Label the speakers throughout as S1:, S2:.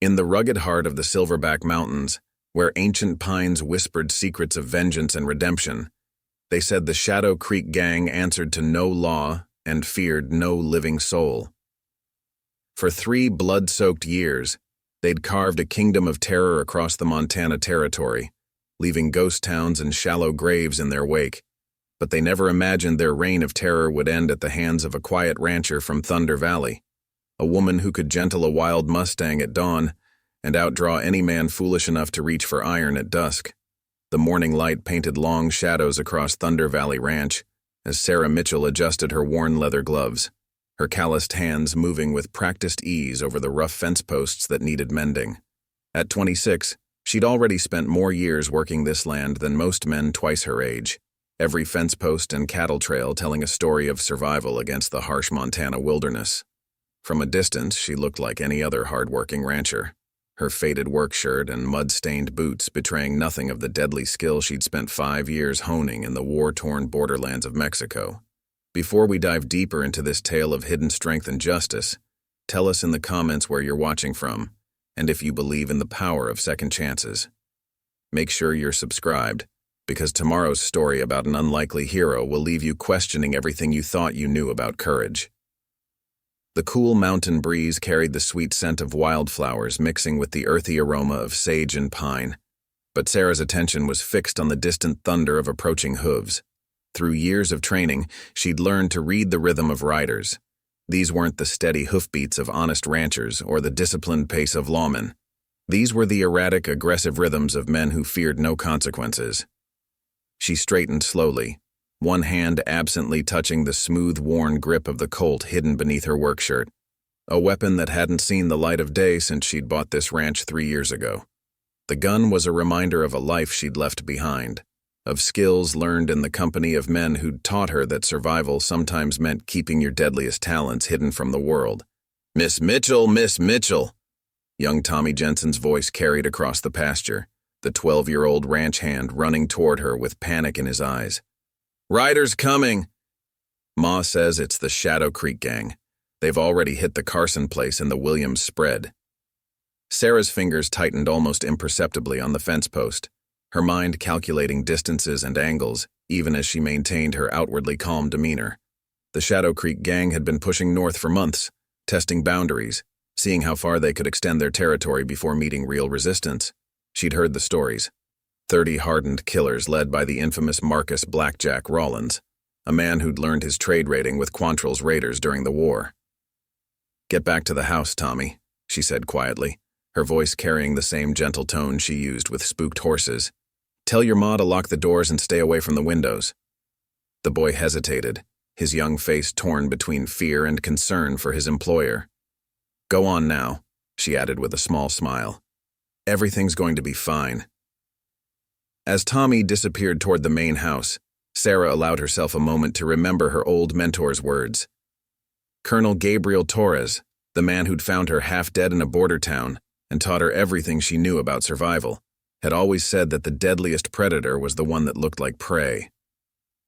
S1: In the rugged heart of the Silverback Mountains, where ancient pines whispered secrets of vengeance and redemption, they said the Shadow Creek Gang answered to no law and feared no living soul. For 3 blood-soaked years, they'd carved a kingdom of terror across the Montana Territory, leaving ghost towns and shallow graves in their wake. But they never imagined their reign of terror would end at the hands of a quiet rancher from Thunder Valley, a woman who could gentle a wild mustang at dawn and outdraw any man foolish enough to reach for iron at dusk. The morning light painted long shadows across Thunder Valley Ranch as Sarah Mitchell adjusted her worn leather gloves, her calloused hands moving with practiced ease over the rough fence posts that needed mending. At 26, she'd already spent more years working this land than most men twice her age, every fence post and cattle trail telling a story of survival against the harsh Montana wilderness. From a distance, she looked like any other hardworking rancher, her faded work shirt and mud-stained boots betraying nothing of the deadly skill she'd spent 5 years honing in the war-torn borderlands of Mexico. Before we dive deeper into this tale of hidden strength and justice, tell us in the comments where you're watching from, and if you believe in the power of second chances. Make sure you're subscribed, because tomorrow's story about an unlikely hero will leave you questioning everything you thought you knew about courage. The cool mountain breeze carried the sweet scent of wildflowers mixing with the earthy aroma of sage and pine, but Sarah's attention was fixed on the distant thunder of approaching hooves. Through years of training, she'd learned to read the rhythm of riders. These weren't the steady hoofbeats of honest ranchers or the disciplined pace of lawmen. These were the erratic, aggressive rhythms of men who feared no consequences. She straightened slowly, one hand absently touching the smooth, worn grip of the Colt hidden beneath her work shirt, a weapon that hadn't seen the light of day since she'd bought this ranch 3 years ago. The gun was a reminder of a life she'd left behind, of skills learned in the company of men who'd taught her that survival sometimes meant keeping your deadliest talents hidden from the world. "Miss Mitchell, Miss Mitchell!" Young Tommy Jensen's voice carried across the pasture, the 12-year-old ranch hand running toward her with panic in his eyes. "Riders coming!" Ma says it's the Shadow Creek Gang. They've already hit the Carson place in the Williams spread. Sarah's fingers tightened almost imperceptibly on the fence post, her mind calculating distances and angles, even as she maintained her outwardly calm demeanor. The Shadow Creek Gang had been pushing north for months, testing boundaries, seeing how far they could extend their territory before meeting real resistance. She'd heard the stories. 30 hardened killers led by the infamous Marcus Blackjack Rollins, a man who'd learned his trade rating with Quantrill's raiders during the war. "Get back to the house, Tommy," she said quietly, her voice carrying the same gentle tone she used with spooked horses. "Tell your ma to lock the doors and stay away from the windows." The boy hesitated, his young face torn between fear and concern for his employer. "Go on now," she added with a small smile. "Everything's going to be fine." As Tommy disappeared toward the main house, Sarah allowed herself a moment to remember her old mentor's words. Colonel Gabriel Torres, the man who'd found her half dead in a border town and taught her everything she knew about survival, had always said that the deadliest predator was the one that looked like prey.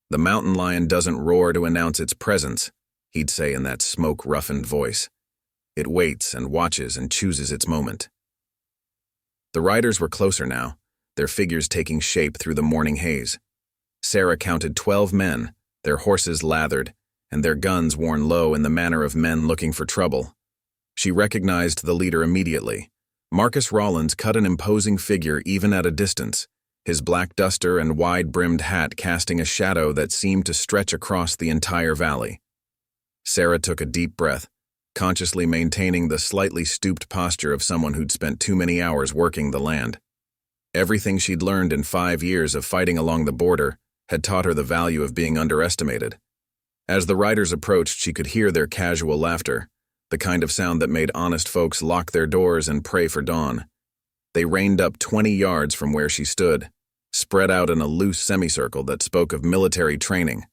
S1: "The mountain lion doesn't roar to announce its presence," he'd say in that smoke-roughened voice. "It waits and watches and chooses its moment." The riders were closer now, their figures taking shape through the morning haze. Sarah counted 12 men, their horses lathered, and their guns worn low in the manner of men looking for trouble. She recognized the leader immediately. Marcus Rollins cut an imposing figure even at a distance, his black duster and wide-brimmed hat casting a shadow that seemed to stretch across the entire valley. Sarah took a deep breath, consciously maintaining the slightly stooped posture of someone who'd spent too many hours working the land. Everything she'd learned in 5 years of fighting along the border had taught her the value of being underestimated. As the riders approached, she could hear their casual laughter, the kind of sound that made honest folks lock their doors and pray for dawn. They reined up 20 yards from where she stood, spread out in a loose semicircle that spoke of military training.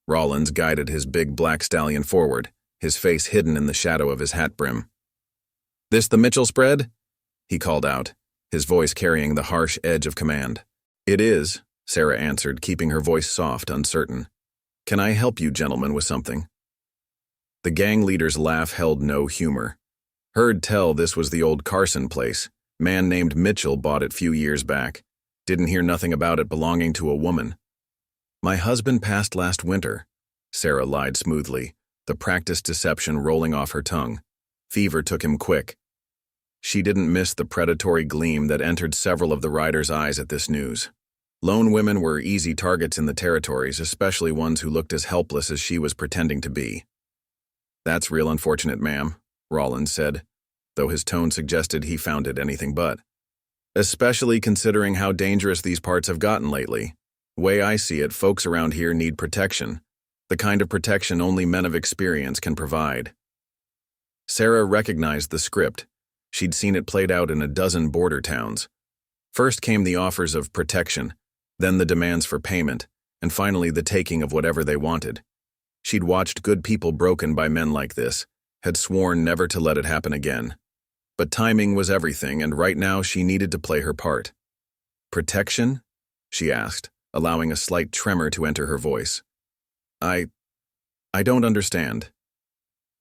S1: Rollins guided his big black stallion forward, his face hidden in the shadow of his hat brim. "This the Mitchell spread?" he called out, his voice carrying the harsh edge of command. "It is," Sarah answered, keeping her voice soft, uncertain. "Can I help you gentlemen with something?" The gang leader's laugh held no humor. Heard tell this was the old Carson place. Man named Mitchell bought it few years back. Didn't hear nothing about it belonging to a woman. My husband passed last winter, Sarah lied smoothly, the practiced deception rolling off her tongue. Fever took him quick. She didn't miss the predatory gleam that entered several of the riders' eyes at this news. Lone women were easy targets in the territories, especially ones who looked as helpless as she was pretending to be. "That's real unfortunate, ma'am," Rollins said, though his tone suggested he found it anything but. "Especially considering how dangerous these parts have gotten lately. Way I see it, folks around here need protection, the kind of protection only men of experience can provide." Sarah recognized the script. She'd seen it played out in a dozen border towns. First came the offers of protection, then the demands for payment, and finally the taking of whatever they wanted. She'd watched good people broken by men like this, had sworn never to let it happen again. But timing was everything, and right now she needed to play her part. "Protection?" she asked, allowing a slight tremor to enter her voice. I don't understand."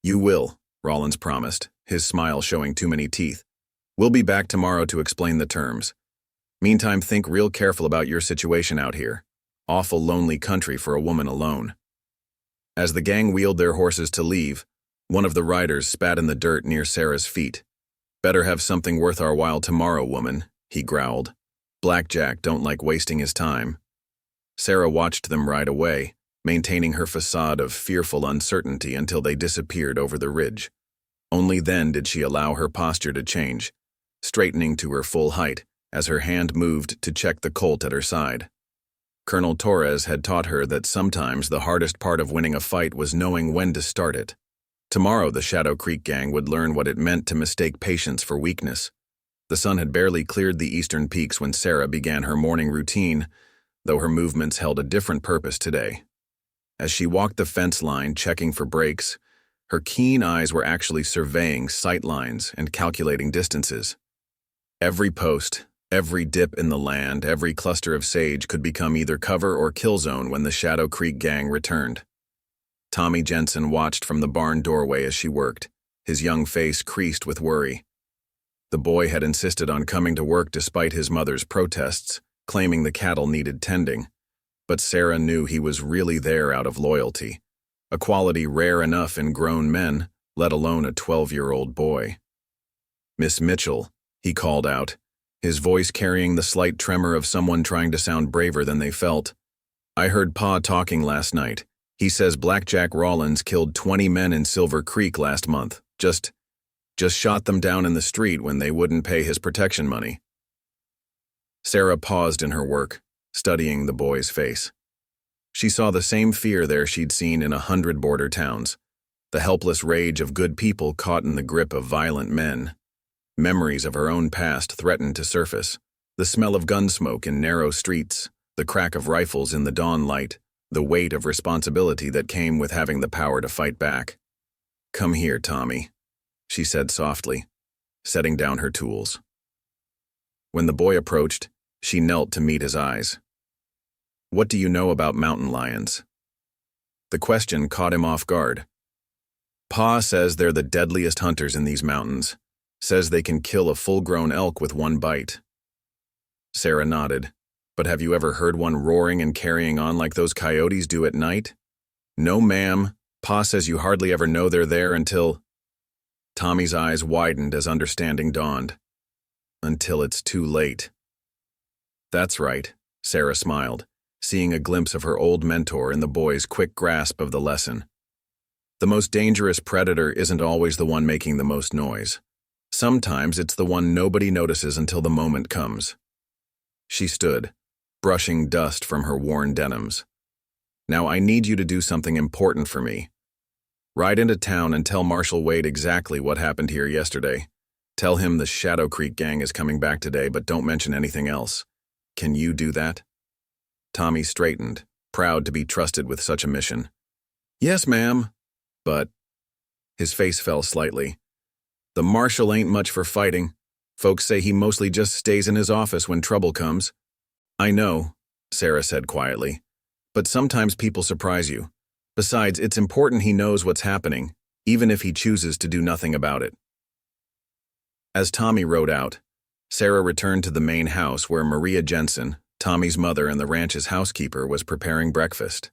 S1: "You will," Rollins promised, his smile showing too many teeth. "We'll be back tomorrow to explain the terms. Meantime, think real careful about your situation out here. Awful lonely country for a woman alone." As the gang wheeled their horses to leave, one of the riders spat in the dirt near Sarah's feet. "Better have something worth our while tomorrow, woman," he growled. "Blackjack don't like wasting his time." Sarah watched them ride away, maintaining her facade of fearful uncertainty until they disappeared over the ridge. Only then did she allow her posture to change, straightening to her full height as her hand moved to check the Colt at her side. Colonel Torres had taught her that sometimes the hardest part of winning a fight was knowing when to start it. Tomorrow the Shadow Creek gang would learn what it meant to mistake patience for weakness. The sun had barely cleared the eastern peaks when Sarah began her morning routine, though her movements held a different purpose today. As she walked the fence line checking for breaks, her keen eyes were actually surveying sight lines and calculating distances. Every post, every dip in the land, every cluster of sage could become either cover or kill zone when the Shadow Creek gang returned. Tommy Jensen watched from the barn doorway as she worked, his young face creased with worry. The boy had insisted on coming to work despite his mother's protests, claiming the cattle needed tending. But Sarah knew he was really there out of loyalty, a quality rare enough in grown men, let alone a 12-year-old boy. "Miss Mitchell," he called out, his voice carrying the slight tremor of someone trying to sound braver than they felt. "I heard Pa talking last night. He says Blackjack Rollins killed 20 men in Silver Creek last month. Just shot them down in the street when they wouldn't pay his protection money." Sarah paused in her work, studying the boy's face. She saw the same fear there she'd seen in 100 border towns, the helpless rage of good people caught in the grip of violent men. Memories of her own past threatened to surface, the smell of gun smoke in narrow streets, the crack of rifles in the dawn light, the weight of responsibility that came with having the power to fight back. "Come here, Tommy," she said softly, setting down her tools. When the boy approached, she knelt to meet his eyes. "What do you know about mountain lions?" The question caught him off guard. "Pa says they're the deadliest hunters in these mountains. Says they can kill a full-grown elk with one bite." Sarah nodded. "But have you ever heard one roaring and carrying on like those coyotes do at night?" "No, ma'am. Pa says you hardly ever know they're there until—" Tommy's eyes widened as understanding dawned. "Until it's too late." "That's right," Sarah smiled, seeing a glimpse of her old mentor in the boy's quick grasp of the lesson. The most dangerous predator isn't always the one making the most noise. Sometimes it's the one nobody notices until the moment comes. She stood, brushing dust from her worn denims. "Now I need you to do something important for me. Ride into town and tell Marshal Wade exactly what happened here yesterday. Tell him the Shadow Creek gang is coming back today, but don't mention anything else. Can you do that?" Tommy straightened, proud to be trusted with such a mission. "Yes, ma'am. But—" his face fell slightly. "The marshal ain't much for fighting. Folks say he mostly just stays in his office when trouble comes." "I know," Sarah said quietly. "But sometimes people surprise you. Besides, it's important he knows what's happening, even if he chooses to do nothing about it." As Tommy rode out, Sarah returned to the main house where Maria Jensen, Tommy's mother and the ranch's housekeeper, was preparing breakfast.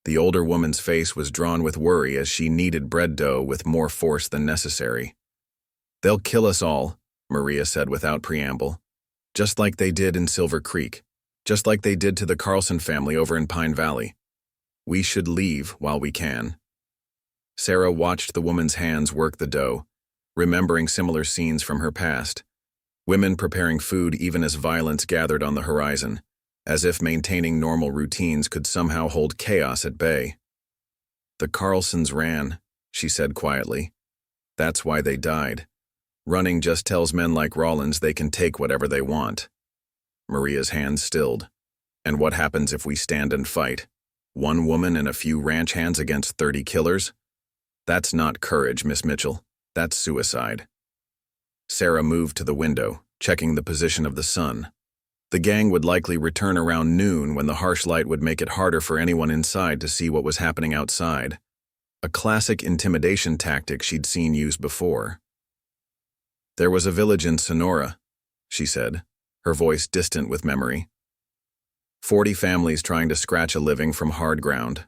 S1: The older woman's face was drawn with worry as she kneaded bread dough with more force than necessary. "They'll kill us all," Maria said without preamble. "Just like they did in Silver Creek. Just like they did to the Carlson family over in Pine Valley. We should leave while we can." Sarah watched the woman's hands work the dough, remembering similar scenes from her past. Women preparing food even as violence gathered on the horizon, as if maintaining normal routines could somehow hold chaos at bay. "The Carlsons ran," she said quietly. "That's why they died. Running just tells men like Rollins they can take whatever they want." Maria's hands stilled. "And what happens if we stand and fight? One woman and a few ranch hands against 30 killers? That's not courage, Miss Mitchell. That's suicide." Sarah moved to the window, checking the position of the sun. The gang would likely return around noon when the harsh light would make it harder for anyone inside to see what was happening outside. A classic intimidation tactic she'd seen used before. "There was a village in Sonora," she said, her voice distant with memory. 40 families trying to scratch a living from hard ground.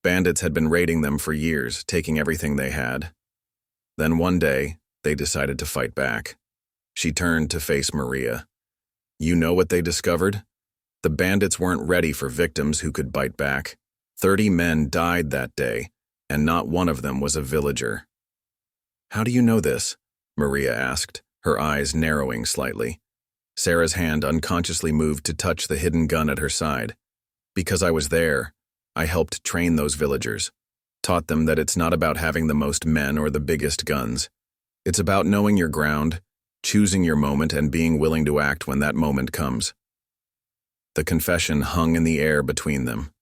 S1: Bandits had been raiding them for years, taking everything they had. Then one day, they decided to fight back. She turned to face Maria. "You know what they discovered? The bandits weren't ready for victims who could bite back. 30 men died that day, and not one of them was a villager." "How do you know this?" Maria asked, her eyes narrowing slightly. Sarah's hand unconsciously moved to touch the hidden gun at her side. "Because I was there. I helped train those villagers. Taught them that it's not about having the most men or the biggest guns. It's about knowing your ground, choosing your moment, and being willing to act when that moment comes." The confession hung in the air between them.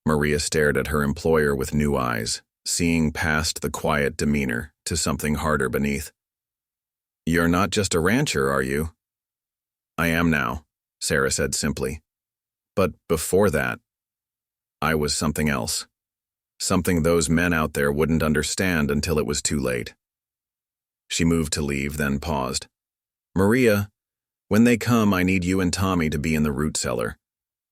S1: Maria stared at her employer with new eyes, seeing past the quiet demeanor to something harder beneath. "You're not just a rancher, are you?" "I am now," Sarah said simply. "But before that, I was something else. Something those men out there wouldn't understand until it was too late." She moved to leave, then paused. "Maria, when they come, I need you and Tommy to be in the root cellar.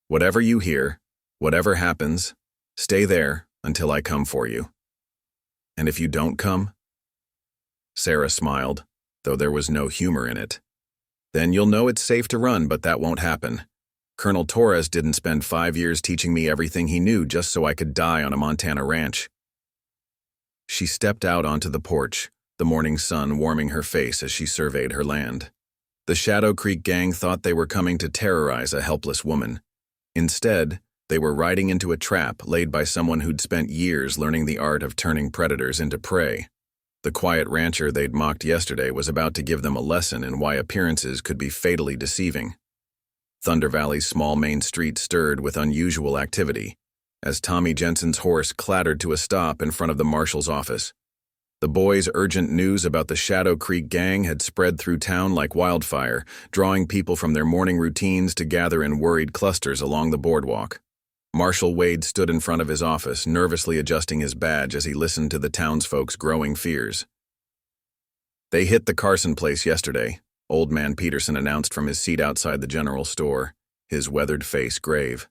S1: Whatever you hear, whatever happens, stay there until I come for you." "And if you don't come?" Sarah smiled, though there was no humor in it. "Then you'll know it's safe to run, but that won't happen. Colonel Torres didn't spend 5 years teaching me everything he knew just so I could die on a Montana ranch." She stepped out onto the porch, the morning sun warming her face as she surveyed her land. The Shadow Creek gang thought they were coming to terrorize a helpless woman. Instead, they were riding into a trap laid by someone who'd spent years learning the art of turning predators into prey. The quiet rancher they'd mocked yesterday was about to give them a lesson in why appearances could be fatally deceiving. Thunder Valley's small main street stirred with unusual activity as Tommy Jensen's horse clattered to a stop in front of the marshal's office. The boys' urgent news about the Shadow Creek gang had spread through town like wildfire, drawing people from their morning routines to gather in worried clusters along the boardwalk. Marshal Wade stood in front of his office, nervously adjusting his badge as he listened to the townsfolk's growing fears. "They hit the Carson place yesterday," Old Man Peterson announced from his seat outside the general store, his weathered face grave.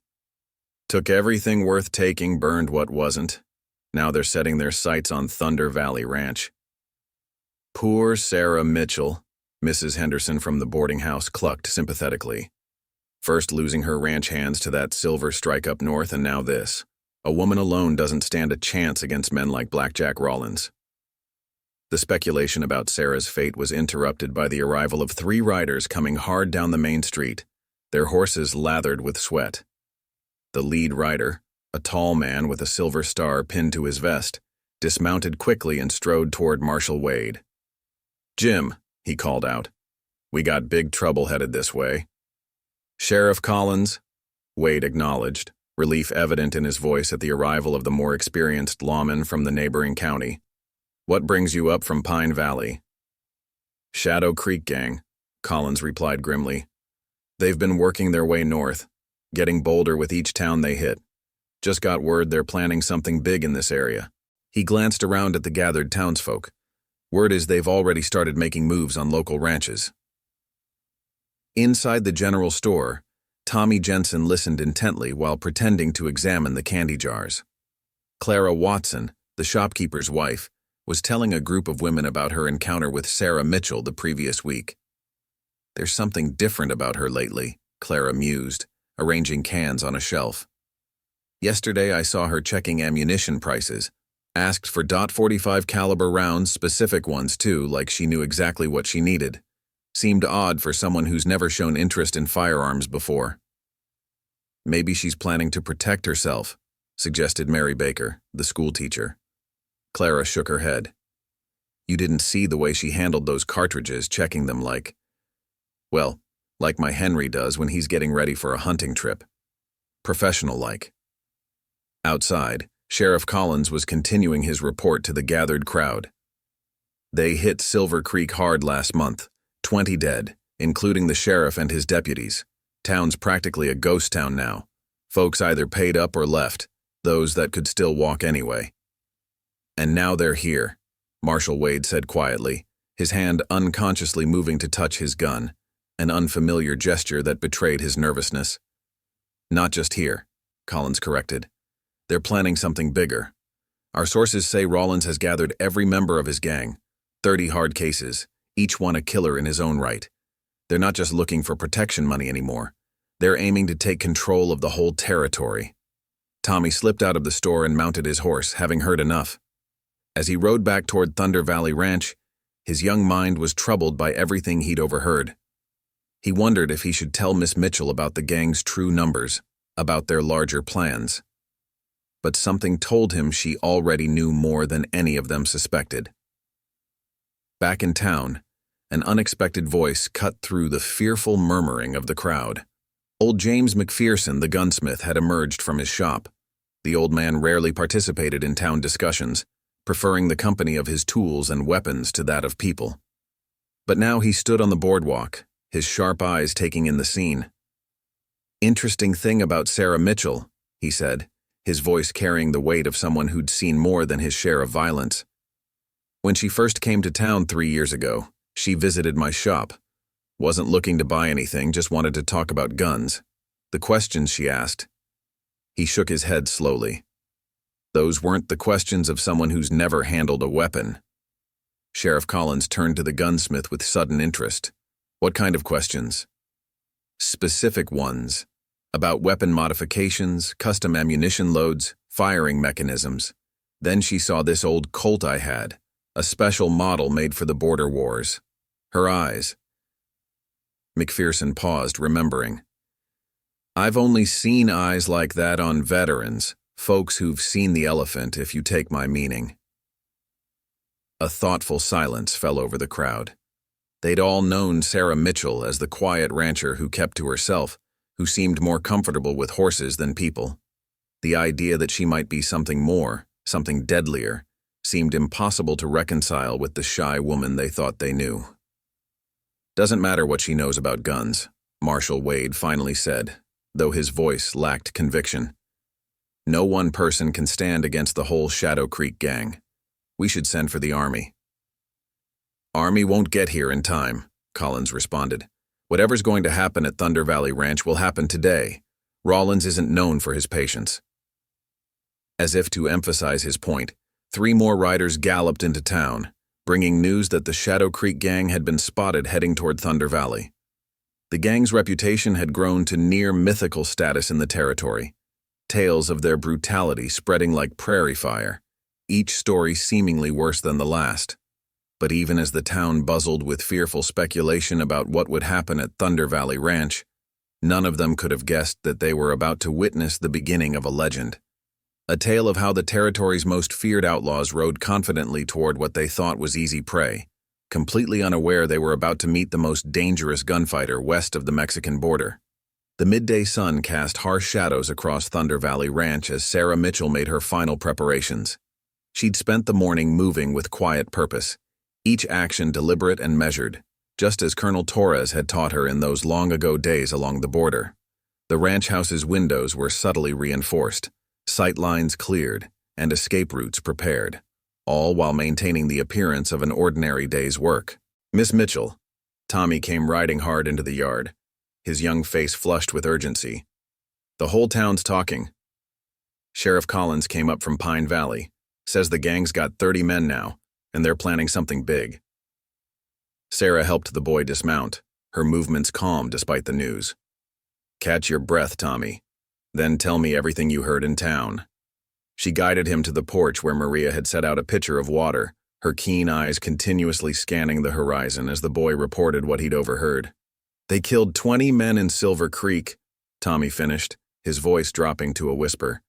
S1: "Took everything worth taking, burned what wasn't. Now they're setting their sights on Thunder Valley Ranch." "Poor Sarah Mitchell," Mrs. Henderson from the boarding house clucked sympathetically. "First losing her ranch hands to that silver strike up north, and now this. A woman alone doesn't stand a chance against men like Blackjack Rollins." The speculation about Sarah's fate was interrupted by the arrival of 3 riders coming hard down the main street, their horses lathered with sweat. The lead rider, a tall man with a silver star pinned to his vest, dismounted quickly and strode toward Marshal Wade. "Jim," he called out, "we got big trouble headed this way." "Sheriff Collins," Wade acknowledged, relief evident in his voice at the arrival of the more experienced lawman from the neighboring county. "What brings you up from Pine Valley?" "Shadow Creek gang," Collins replied grimly. "They've been working their way north, getting bolder with each town they hit. Just got word they're planning something big in this area." He glanced around at the gathered townsfolk. Word is they've already started making moves on local ranches. Inside the general store, Tommy Jensen listened intently while pretending to examine the candy jars. Clara Watson, the shopkeeper's wife, was telling a group of women about her encounter with Sarah Mitchell the previous week. "There's something different about her lately," Clara mused, arranging cans on a shelf. "Yesterday I saw her checking ammunition prices, asked for .45 caliber rounds, specific ones too, like she knew exactly what she needed. Seemed odd for someone who's never shown interest in firearms before." "Maybe she's planning to protect herself," suggested Mary Baker, the schoolteacher. Clara shook her head. "You didn't see the way she handled those cartridges, checking them like my Henry does when he's getting ready for a hunting trip. Professional-like." Outside, Sheriff Collins was continuing his report to the gathered crowd. "They hit Silver Creek hard last month, 20 dead, including the sheriff and his deputies. Town's practically a ghost town now. Folks either paid up or left, those that could still walk anyway. And now they're here," Marshal Wade said quietly, his hand unconsciously moving to touch his gun, an unfamiliar gesture that betrayed his nervousness. "Not just here," Collins corrected. "They're planning something bigger. Our sources say Rollins has gathered every member of his gang, 30 hard cases, each one a killer in his own right. They're not just looking for protection money anymore. They're aiming to take control of the whole territory." Tommy slipped out of the store and mounted his horse, having heard enough. As he rode back toward Thunder Valley Ranch, his young mind was troubled by everything he'd overheard. He wondered if he should tell Miss Mitchell about the gang's true numbers, about their larger plans. But something told him she already knew more than any of them suspected. Back in town, an unexpected voice cut through the fearful murmuring of the crowd. Old James McPherson, the gunsmith, had emerged from his shop. The old man rarely participated in town discussions, preferring the company of his tools and weapons to that of people. But now he stood on the boardwalk, his sharp eyes taking in the scene. "Interesting thing about Sarah Mitchell," he said, his voice carrying the weight of someone who'd seen more than his share of violence. "When she first came to town 3 years ago, she visited my shop. Wasn't looking to buy anything, just wanted to talk about guns. The questions she asked." He shook his head slowly. "Those weren't the questions of someone who's never handled a weapon." Sheriff Collins turned to the gunsmith with sudden interest. "What kind of questions?" "Specific ones. About weapon modifications, custom ammunition loads, firing mechanisms. Then she saw this old Colt I had, a special model made for the border wars. Her eyes." McPherson paused, remembering. "I've only seen eyes like that on veterans, folks who've seen the elephant, if you take my meaning." A thoughtful silence fell over the crowd. They'd all known Sarah Mitchell as the quiet rancher who kept to herself, who seemed more comfortable with horses than people. The idea that she might be something more, something deadlier, seemed impossible to reconcile with the shy woman they thought they knew. "Doesn't matter what she knows about guns," Marshal Wade finally said, though his voice lacked conviction. "No one person can stand against the whole Shadow Creek gang. We should send for the army." "Army won't get here in time," Collins responded. "Whatever's going to happen at Thunder Valley Ranch will happen today. Rollins isn't known for his patience." As if to emphasize his point, 3 more riders galloped into town, bringing news that the Shadow Creek gang had been spotted heading toward Thunder Valley. The gang's reputation had grown to near mythical status in the territory, tales of their brutality spreading like prairie fire, each story seemingly worse than the last. But even as the town buzzled with fearful speculation about what would happen at Thunder Valley Ranch, none of them could have guessed that they were about to witness the beginning of a legend. A tale of how the territory's most feared outlaws rode confidently toward what they thought was easy prey, completely unaware they were about to meet the most dangerous gunfighter west of the Mexican border. The midday sun cast harsh shadows across Thunder Valley Ranch as Sarah Mitchell made her final preparations. She'd spent the morning moving with quiet purpose, each action deliberate and measured, just as Colonel Torres had taught her in those long-ago days along the border. The ranch house's windows were subtly reinforced, sight lines cleared, and escape routes prepared. all while maintaining the appearance of an ordinary day's work. "Miss Mitchell." Tommy came riding hard into the yard, his young face flushed with urgency. "The whole town's talking. Sheriff Collins came up from Pine Valley, says the gang's got 30 men now, and they're planning something big." Sarah helped the boy dismount, her movements calm despite the news. "Catch your breath, Tommy. Then tell me everything you heard in town." She guided him to the porch where Maria had set out a pitcher of water, her keen eyes continuously scanning the horizon as the boy reported what he'd overheard. "They killed 20 men in Silver Creek," Tommy finished, his voice dropping to a whisper.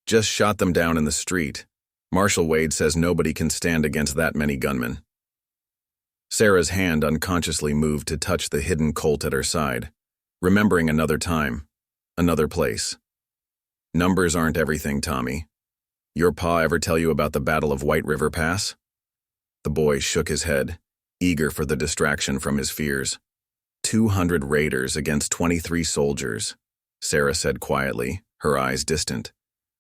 S1: "Just shot them down in the street. Marshal Wade says nobody can stand against that many gunmen." Sarah's hand unconsciously moved to touch the hidden Colt at her side, remembering another time, another place. "Numbers aren't everything, Tommy. Your pa ever tell you about the Battle of White River Pass?" The boy shook his head, eager for the distraction from his fears. 200 raiders against 23 soldiers, Sarah said quietly, her eyes distant.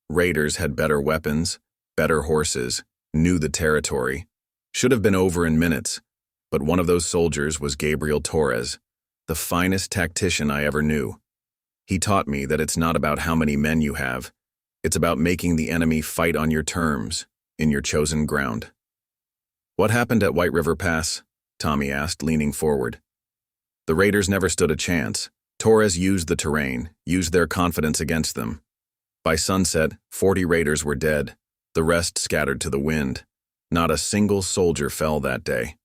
S1: Raiders had better weapons, better horses, knew the territory. Should have been over in minutes, but one of those soldiers was Gabriel Torres, the finest tactician I ever knew. He taught me that it's not about how many men you have, it's about making the enemy fight on your terms, in your chosen ground. "What happened at White River Pass?" Tommy asked, leaning forward. "The raiders never stood a chance. Torres used the terrain, used their confidence against them. By sunset, 40 raiders were dead, the rest scattered to the wind. Not a single soldier fell that day."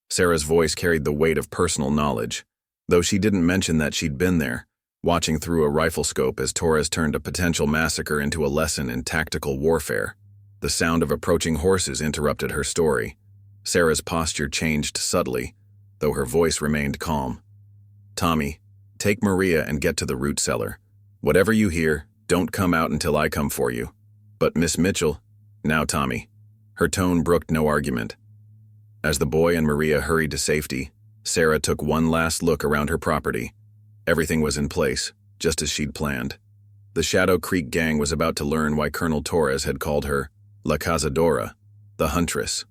S1: Sarah's voice carried the weight of personal knowledge, though she didn't mention that she'd been there, watching through a rifle scope as Torres turned a potential massacre into a lesson in tactical warfare. The sound of approaching horses interrupted her story. Sarah's posture changed subtly, though her voice remained calm. "Tommy, take Maria and get to the root cellar. Whatever you hear, don't come out until I come for you. But Miss Mitchell..." "Now, Tommy." Her tone brooked no argument. As the boy and Maria hurried to safety, Sarah took one last look around her property. Everything was in place, just as she'd planned. The Shadow Creek gang was about to learn why Colonel Torres had called her La Cazadora, the Huntress.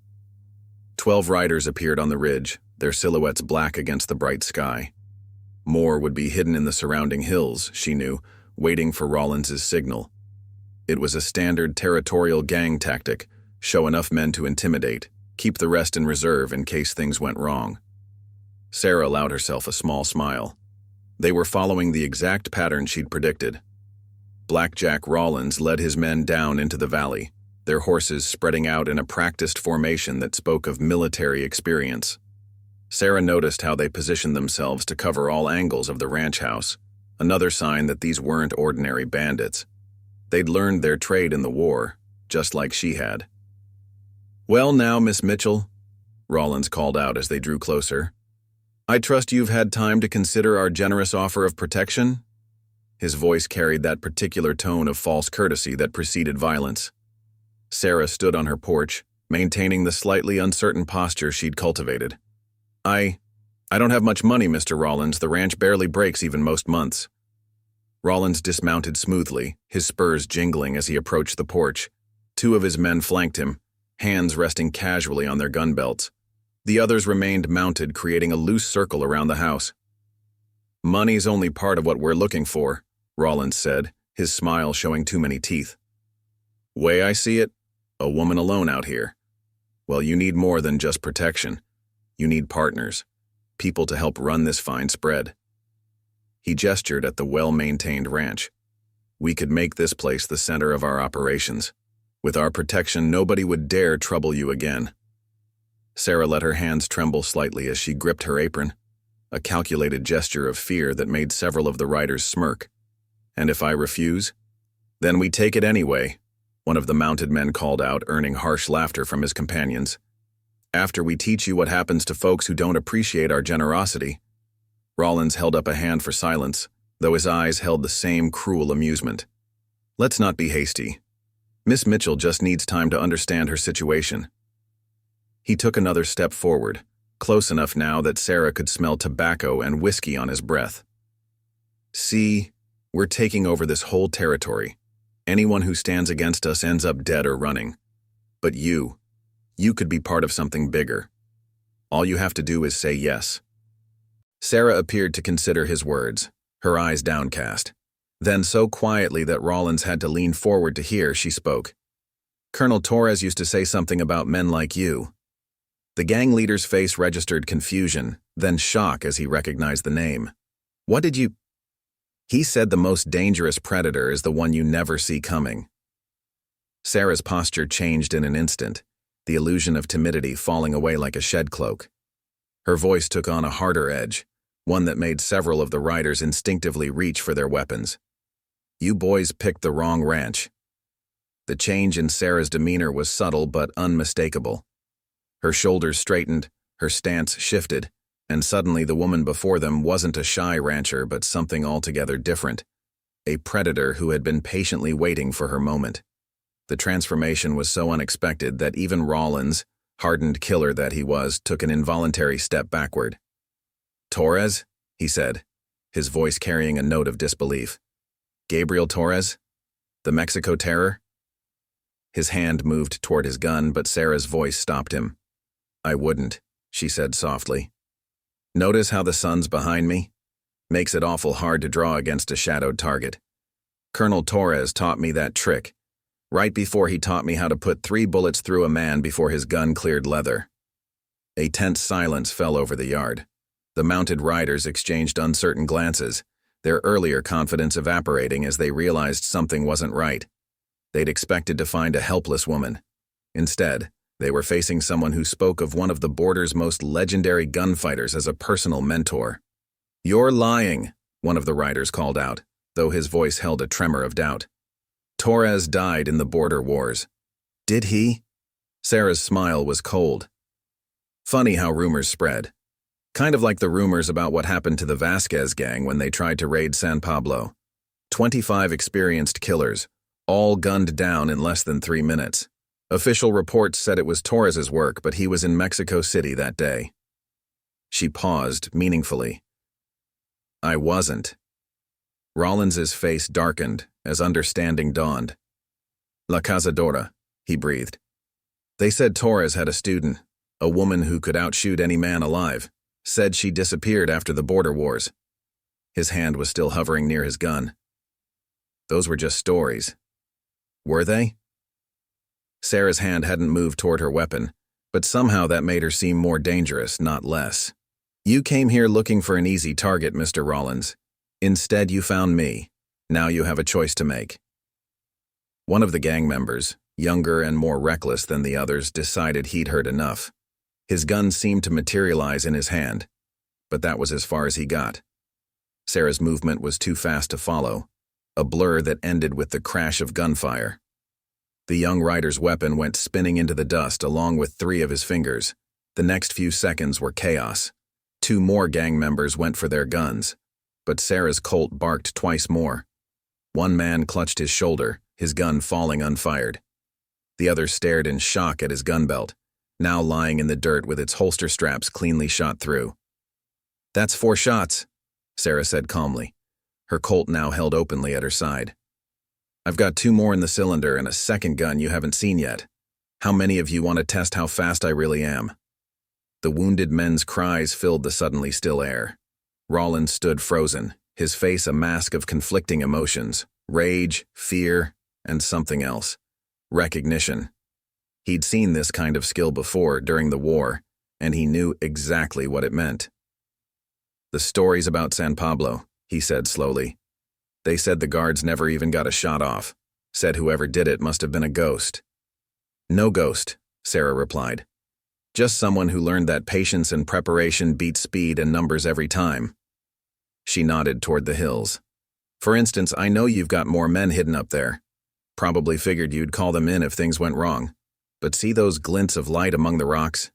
S1: 12 riders appeared on the ridge, their silhouettes black against the bright sky. More would be hidden in the surrounding hills, she knew, waiting for Rollins's signal. It was a standard territorial gang tactic, show enough men to intimidate, keep the rest in reserve in case things went wrong. Sarah allowed herself a small smile. They were following the exact pattern she'd predicted. Blackjack Rollins led his men down into the valley, their horses spreading out in a practiced formation that spoke of military experience. Sarah noticed how they positioned themselves to cover all angles of the ranch house, another sign that these weren't ordinary bandits. They'd learned their trade in the war, just like she had. "Well now, Miss Mitchell," Rollins called out as they drew closer. "I trust you've had time to consider our generous offer of protection?" His voice carried that particular tone of false courtesy that preceded violence. Sarah stood on her porch, maintaining the slightly uncertain posture she'd cultivated. I don't have much money, Mr. Rollins. The ranch barely breaks even most months." Rollins dismounted smoothly, his spurs jingling as he approached the porch. 2 of his men flanked him, hands resting casually on their gun belts. The others remained mounted, creating a loose circle around the house. "Money's only part of what we're looking for," Rollins said, his smile showing too many teeth. "Way I see it, a woman alone out here. Well, you need more than just protection. You need partners, people to help run this fine spread." He gestured at the well-maintained ranch. "We could make this place the center of our operations. With our protection, nobody would dare trouble you again." Sarah let her hands tremble slightly as she gripped her apron, a calculated gesture of fear that made several of the riders smirk. "And if I refuse?" "Then we take it anyway," one of the mounted men called out, earning harsh laughter from his companions. "After we teach you what happens to folks who don't appreciate our generosity." Rollins held up a hand for silence, though his eyes held the same cruel amusement. "Let's not be hasty. Miss Mitchell just needs time to understand her situation." He took another step forward, close enough now that Sarah could smell tobacco and whiskey on his breath. "See, we're taking over this whole territory. Anyone who stands against us ends up dead or running. But you could be part of something bigger. All you have to do is say yes." Sarah appeared to consider his words, her eyes downcast. Then so quietly that Rollins had to lean forward to hear, she spoke. "Colonel Torres used to say something about men like you." The gang leader's face registered confusion, then shock as he recognized the name. "What did you—" "He said the most dangerous predator is the one you never see coming." Sarah's posture changed in an instant, the illusion of timidity falling away like a shed cloak. Her voice took on a harder edge, one that made several of the riders instinctively reach for their weapons. "You boys picked the wrong ranch." The change in Sarah's demeanor was subtle but unmistakable. Her shoulders straightened, her stance shifted, and suddenly the woman before them wasn't a shy rancher but something altogether different, a predator who had been patiently waiting for her moment. The transformation was so unexpected that even Rollins, hardened killer that he was, took an involuntary step backward. "Torres?" he said, his voice carrying a note of disbelief. "Gabriel Torres? The Mexico Terror?" His hand moved toward his gun, but Sarah's voice stopped him. "I wouldn't," she said softly. "Notice how the sun's behind me? Makes it awful hard to draw against a shadowed target. Colonel Torres taught me that trick, right before he taught me how to put 3 bullets through a man before his gun cleared leather." A tense silence fell over the yard. The mounted riders exchanged uncertain glances, their earlier confidence evaporating as they realized something wasn't right. They'd expected to find a helpless woman. Instead, they were facing someone who spoke of one of the border's most legendary gunfighters as a personal mentor. "You're lying," one of the riders called out, though his voice held a tremor of doubt. "Torres died in the border wars." "Did he?" Sarah's smile was cold. Funny how rumors spread. Kind of like the rumors about what happened to the Vasquez gang when they tried to raid San Pablo. 25 experienced killers, all gunned down in less than 3 minutes. Official reports said it was Torres's work, but he was in Mexico City that day. She paused, meaningfully. "I wasn't." Rollins's face darkened as understanding dawned. "La Cazadora," he breathed. "They said Torres had a student, a woman who could outshoot any man alive. Said she disappeared after the border wars." His hand was still hovering near his gun. "Those were just stories." "Were they?" Sarah's hand hadn't moved toward her weapon, but somehow that made her seem more dangerous, not less. "You came here looking for an easy target, Mr. Rollins. Instead, you found me. Now you have a choice to make." One of the gang members, younger and more reckless than the others, decided he'd heard enough. His gun seemed to materialize in his hand, but that was as far as he got. Sarah's movement was too fast to follow, a blur that ended with the crash of gunfire. The young rider's weapon went spinning into the dust along with 3 of his fingers. The next few seconds were chaos. 2 more gang members went for their guns, but Sarah's Colt barked twice more. One man clutched his shoulder, his gun falling unfired. The other stared in shock at his gun belt, now lying in the dirt with its holster straps cleanly shot through. "That's 4 shots," Sarah said calmly, her Colt now held openly at her side. "I've got 2 more in the cylinder and a second gun you haven't seen yet. How many of you want to test how fast I really am?" The wounded men's cries filled the suddenly still air. Rollins stood frozen, his face a mask of conflicting emotions, rage, fear, and something else. Recognition. He'd seen this kind of skill before during the war, and he knew exactly what it meant. "The stories about San Pablo," he said slowly. "They said the guards never even got a shot off. Said whoever did it must have been a ghost." "No ghost," Sarah replied. "Just someone who learned that patience and preparation beat speed and numbers every time." She nodded toward the hills. "For instance, I know you've got more men hidden up there. Probably figured you'd call them in if things went wrong. But see those glints of light among the rocks?"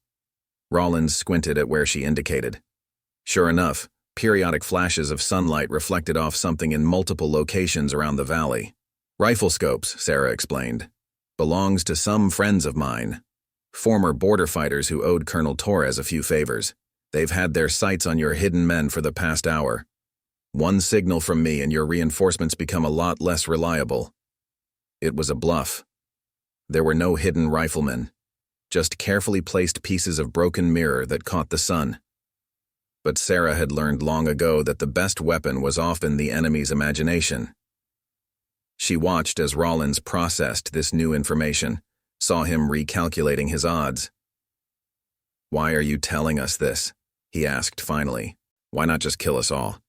S1: Rollins squinted at where she indicated. Sure enough, periodic flashes of sunlight reflected off something in multiple locations around the valley. "Rifle scopes," Sarah explained. "Belongs to some friends of mine. Former border fighters who owed Colonel Torres a few favors. They've had their sights on your hidden men for the past hour. One signal from me and your reinforcements become a lot less reliable." It was a bluff. There were no hidden riflemen, just carefully placed pieces of broken mirror that caught the sun. But Sarah had learned long ago that the best weapon was often the enemy's imagination. She watched as Rollins processed this new information, saw him recalculating his odds. "Why are you telling us this?" he asked finally. "Why not just kill us all?"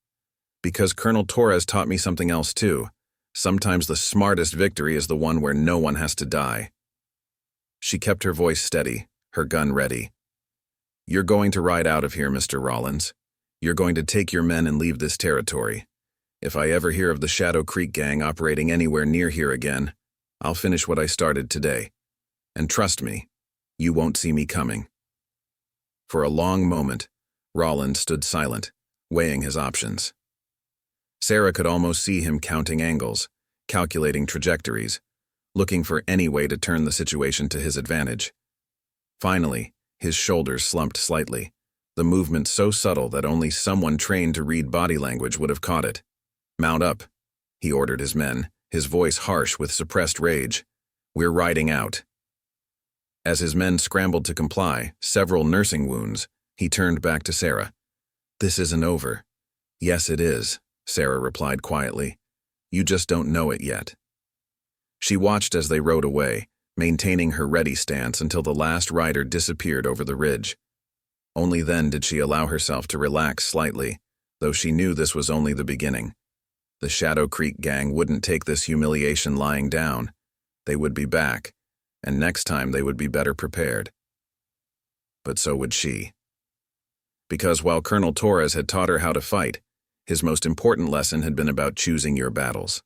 S1: "Because Colonel Torres taught me something else too. Sometimes the smartest victory is the one where no one has to die." She kept her voice steady, her gun ready. "You're going to ride out of here, Mr. Rollins. You're going to take your men and leave this territory. If I ever hear of the Shadow Creek gang operating anywhere near here again, I'll finish what I started today. And trust me, you won't see me coming." For a long moment, Rollins stood silent, weighing his options. Sarah could almost see him counting angles, calculating trajectories, looking for any way to turn the situation to his advantage. Finally, his shoulders slumped slightly, the movement so subtle that only someone trained to read body language would have caught it. "Mount up," he ordered his men, his voice harsh with suppressed rage. "We're riding out." As his men scrambled to comply, several nursing wounds, he turned back to Sarah. "This isn't over." "Yes, it is," Sarah replied quietly. "You just don't know it yet." She watched as they rode away, maintaining her ready stance until the last rider disappeared over the ridge. Only then did she allow herself to relax slightly, though she knew this was only the beginning. The Shadow Creek gang wouldn't take this humiliation lying down. They would be back, and next time they would be better prepared. But so would she. Because while Colonel Torres had taught her how to fight, his most important lesson had been about choosing your battles.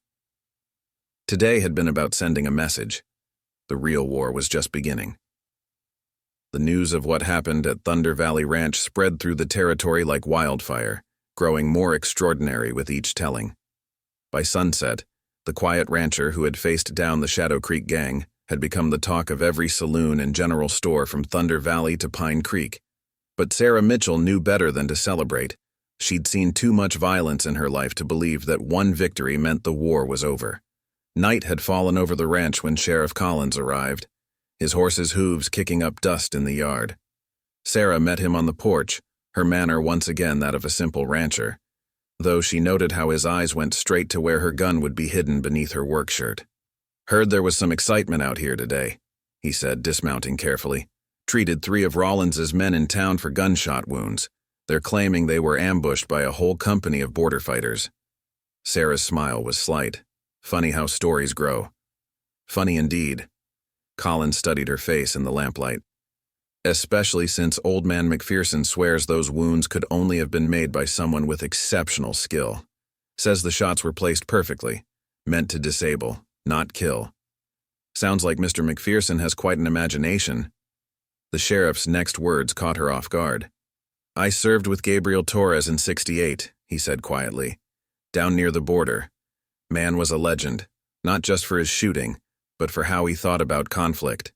S1: Today had been about sending a message. The real war was just beginning. The news of what happened at Thunder Valley Ranch spread through the territory like wildfire, growing more extraordinary with each telling. By sunset, the quiet rancher who had faced down the Shadow Creek gang had become the talk of every saloon and general store from Thunder Valley to Pine Creek. But Sarah Mitchell knew better than to celebrate. She'd seen too much violence in her life to believe that one victory meant the war was over. Night had fallen over the ranch when Sheriff Collins arrived, his horse's hooves kicking up dust in the yard. Sarah met him on the porch, her manner once again that of a simple rancher, though she noted how his eyes went straight to where her gun would be hidden beneath her work shirt. "Heard there was some excitement out here today," he said, dismounting carefully. "Treated 3 of Rollins's men in town for gunshot wounds. They're claiming they were ambushed by a whole company of border fighters." Sarah's smile was slight. Funny how stories grow. Funny indeed. Collins studied her face in the lamplight. "Especially since Old Man McPherson swears those wounds could only have been made by someone with exceptional skill. Says the shots were placed perfectly, meant to disable, not kill. Sounds like Mr. McPherson has quite an imagination." The sheriff's next words caught her off guard. "I served with Gabriel Torres in '68, he said quietly. "Down near the border. Man was a legend, not just for his shooting, but for how he thought about conflict.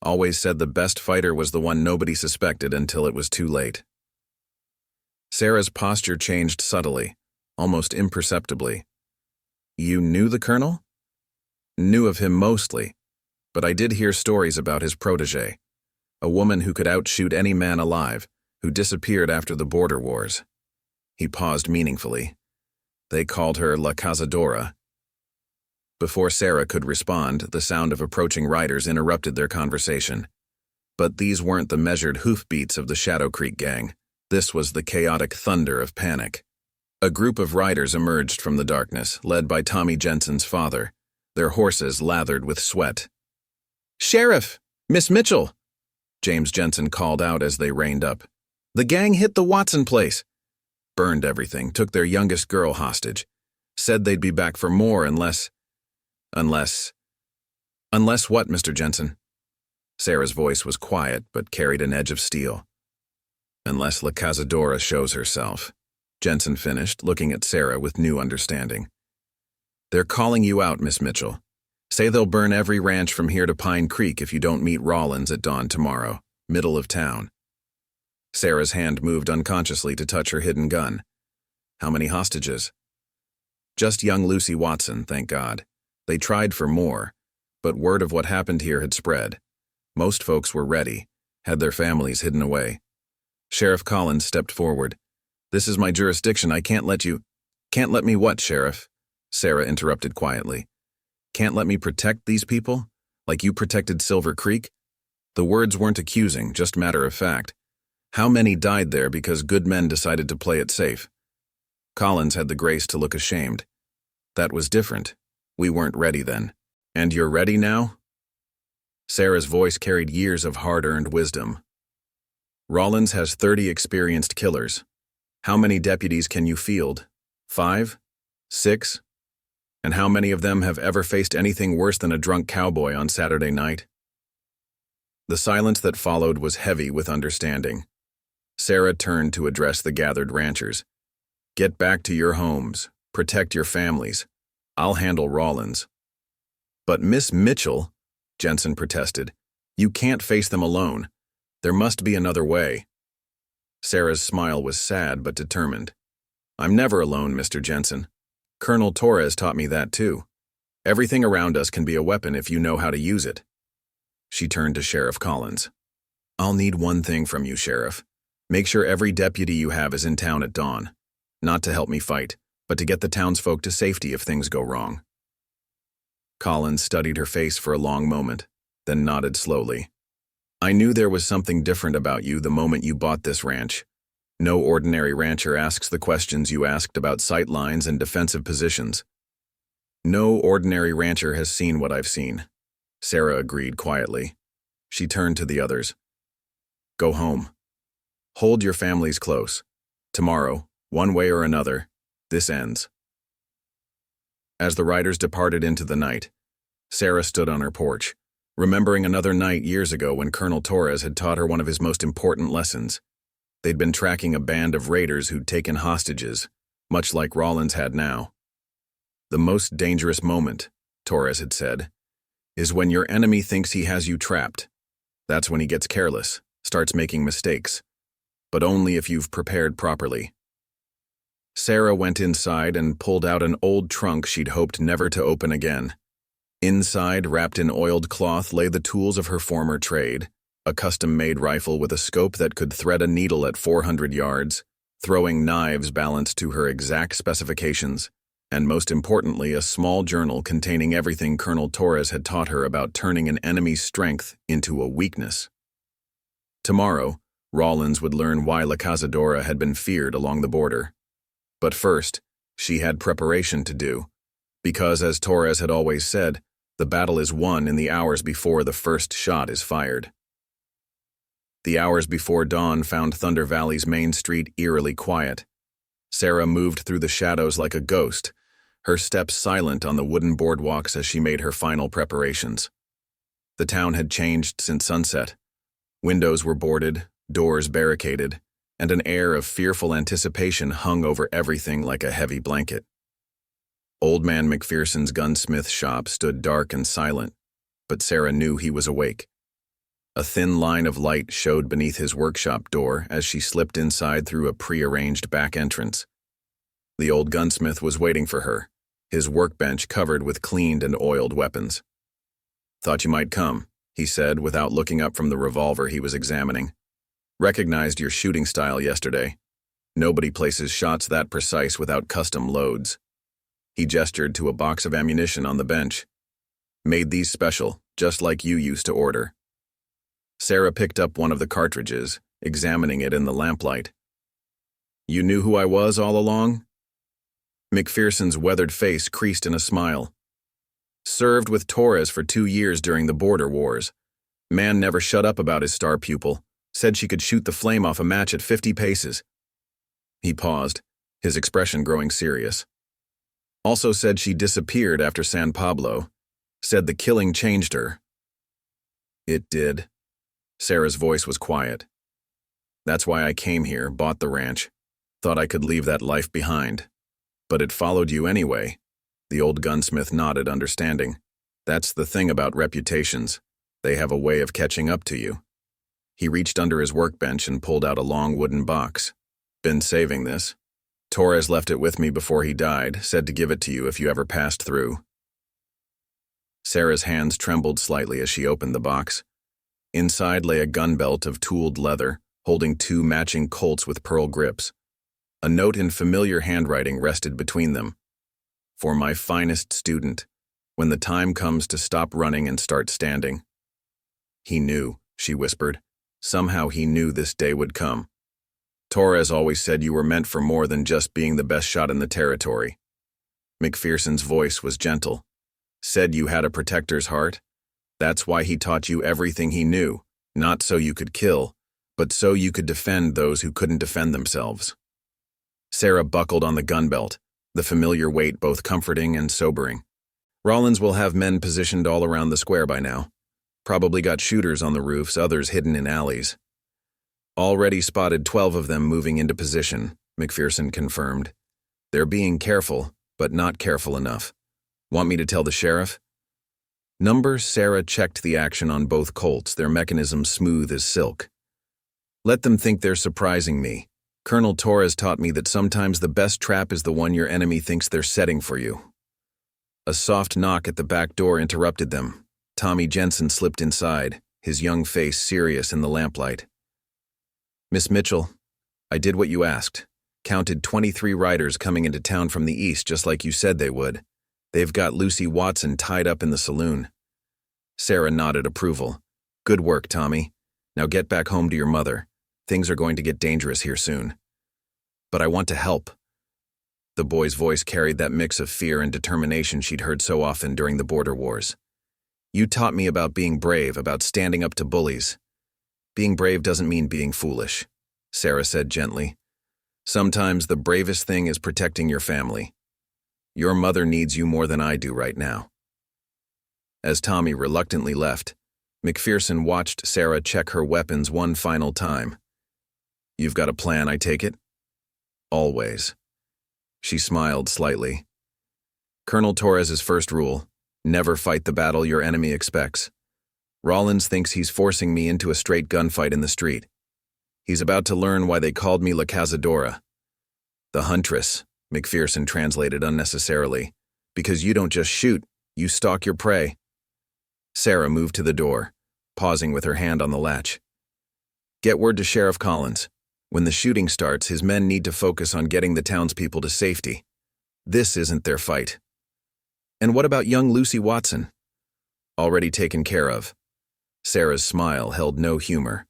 S1: Always said the best fighter was the one nobody suspected until it was too late." Sarah's posture changed subtly, almost imperceptibly. "You knew the colonel?" "Knew of him mostly, but I did hear stories about his protege, a woman who could outshoot any man alive, who disappeared after the border wars." He paused meaningfully. "They called her La Cazadora." Before Sarah could respond, the sound of approaching riders interrupted their conversation. But these weren't the measured hoofbeats of the Shadow Creek gang. This was the chaotic thunder of panic. A group of riders emerged from the darkness, led by Tommy Jensen's father, their horses lathered with sweat. "Sheriff! Miss Mitchell!" James Jensen called out as they reined up. "The gang hit the Watson place. Burned everything, took their youngest girl hostage. Said they'd be back for more unless what, Mr. Jensen?" Sarah's voice was quiet but carried an edge of steel. "Unless La Cazadora shows herself," Jensen finished, looking at Sarah with new understanding. "They're calling you out, Miss Mitchell. Say they'll burn every ranch from here to Pine Creek if you don't meet Rollins at dawn tomorrow, middle of town." Sarah's hand moved unconsciously to touch her hidden gun. "How many hostages?" "Just young Lucy Watson, thank God. They tried for more, but word of what happened here had spread. Most folks were ready, had their families hidden away. Sheriff Collins stepped forward. "This is my jurisdiction. I can't let you—" "Can't let me what, Sheriff?" Sarah interrupted quietly. "Can't let me protect these people? Like you protected Silver Creek?" The words weren't accusing, just matter of fact. How many died there because good men decided to play it safe? Collins had the grace to look ashamed. "That was different. We weren't ready then. And you're ready now?" Sarah's voice carried years of hard-earned wisdom. "Rollins has 30 experienced killers. How many deputies can you field? 5? 6? And how many of them have ever faced anything worse than a drunk cowboy on Saturday night?" The silence that followed was heavy with understanding. Sarah turned to address the gathered ranchers. "Get back to your homes. Protect your families. I'll handle Rollins." "But Miss Mitchell," Jensen protested, "you can't face them alone. There must be another way." Sarah's smile was sad but determined. "I'm never alone, Mr. Jensen. Colonel Torres taught me that too. Everything around us can be a weapon if you know how to use it." She turned to Sheriff Collins. "I'll need one thing from you, Sheriff. Make sure every deputy you have is in town at dawn. Not to help me fight, but to get the townsfolk to safety if things go wrong." Collins studied her face for a long moment, then nodded slowly. "I knew there was something different about you the moment you bought this ranch. No ordinary rancher asks the questions you asked about sight lines and defensive positions. No ordinary rancher has seen what I've seen." Sarah agreed quietly. She turned to the others. "Go home. Hold your families close. Tomorrow, one way or another, this ends." As the riders departed into the night, Sarah stood on her porch, remembering another night years ago when Colonel Torres had taught her one of his most important lessons. They'd been tracking a band of raiders who'd taken hostages, much like Rollins had now. "The most dangerous moment," Torres had said, "is when your enemy thinks he has you trapped. That's when he gets careless, starts making mistakes. But only if you've prepared properly." Sarah went inside and pulled out an old trunk she'd hoped never to open again. Inside, wrapped in oiled cloth, lay the tools of her former trade, a custom-made rifle with a scope that could thread a needle at 400 yards, throwing knives balanced to her exact specifications, and most importantly, a small journal containing everything Colonel Torres had taught her about turning an enemy's strength into a weakness. Tomorrow, Rollins would learn why La Cazadora had been feared along the border. But first, she had preparation to do, because as Torres had always said, the battle is won in the hours before the first shot is fired. The hours before dawn found Thunder Valley's main street eerily quiet. Sarah moved through the shadows like a ghost, her steps silent on the wooden boardwalks as she made her final preparations. The town had changed since sunset. Windows were boarded, doors barricaded, and an air of fearful anticipation hung over everything like a heavy blanket. Old Man McPherson's gunsmith shop stood dark and silent, but Sarah knew he was awake. A thin line of light showed beneath his workshop door as she slipped inside through a pre-arranged back entrance. The old gunsmith was waiting for her, his workbench covered with cleaned and oiled weapons. "Thought you might come," he said without looking up from the revolver he was examining. "Recognized your shooting style yesterday. Nobody places shots that precise without custom loads." He gestured to a box of ammunition on the bench. "Made these special, just like you used to order." Sarah picked up one of the cartridges, examining it in the lamplight. "You knew who I was all along?" McPherson's weathered face creased in a smile. "Served with Torres for 2 years during the border wars. Man never shut up about his star pupil. Said she could shoot the flame off a match at 50 paces. He paused, his expression growing serious. "Also said she disappeared after San Pablo. Said the killing changed her." "It did." Sarah's voice was quiet. "That's why I came here, bought the ranch. Thought I could leave that life behind. But it followed you anyway." The old gunsmith nodded, understanding. "That's the thing about reputations. They have a way of catching up to you." He reached under his workbench and pulled out a long wooden box. "Been saving this. Torres left it with me before he died, said to give it to you if you ever passed through." Sarah's hands trembled slightly as she opened the box. Inside lay a gun belt of tooled leather, holding 2 matching Colts with pearl grips. A note in familiar handwriting rested between them. For my finest student, when the time comes to stop running and start standing. He knew, she whispered. Somehow he knew this day would come. Torres always said you were meant for more than just being the best shot in the territory. McPherson's voice was gentle. Said you had a protector's heart. That's why he taught you everything he knew, not so you could kill, but so you could defend those who couldn't defend themselves. Sarah buckled on the gun belt, the familiar weight both comforting and sobering. Rollins will have men positioned all around the square by now. Probably got shooters on the roofs, others hidden in alleys. Already spotted 12 of them moving into position, McPherson confirmed. They're being careful, but not careful enough. Want me to tell the sheriff? Sarah checked the action on both Colts, their mechanisms smooth as silk. Let them think they're surprising me. Colonel Torres taught me that sometimes the best trap is the one your enemy thinks they're setting for you. A soft knock at the back door interrupted them. Tommy Jensen slipped inside, his young face serious in the lamplight. Miss Mitchell, I did what you asked. Counted 23 riders coming into town from the east just like you said they would. They've got Lucy Watson tied up in the saloon. Sarah nodded approval. Good work, Tommy. Now get back home to your mother. Things are going to get dangerous here soon. But I want to help. The boy's voice carried that mix of fear and determination she'd heard so often during the border wars. You taught me about being brave, about standing up to bullies. Being brave doesn't mean being foolish, Sarah said gently. Sometimes the bravest thing is protecting your family. Your mother needs you more than I do right now. As Tommy reluctantly left, McPherson watched Sarah check her weapons one final time. You've got a plan, I take it? Always. She smiled slightly. Colonel Torres's first rule, never fight the battle your enemy expects. Rollins thinks he's forcing me into a straight gunfight in the street. He's about to learn why they called me La Cazadora. The Huntress, McPherson translated unnecessarily. Because you don't just shoot, you stalk your prey. Sarah moved to the door, pausing with her hand on the latch. Get word to Sheriff Collins. When the shooting starts, his men need to focus on getting the townspeople to safety. This isn't their fight. And what about young Lucy Watson? Already taken care of. Sarah's smile held no humor.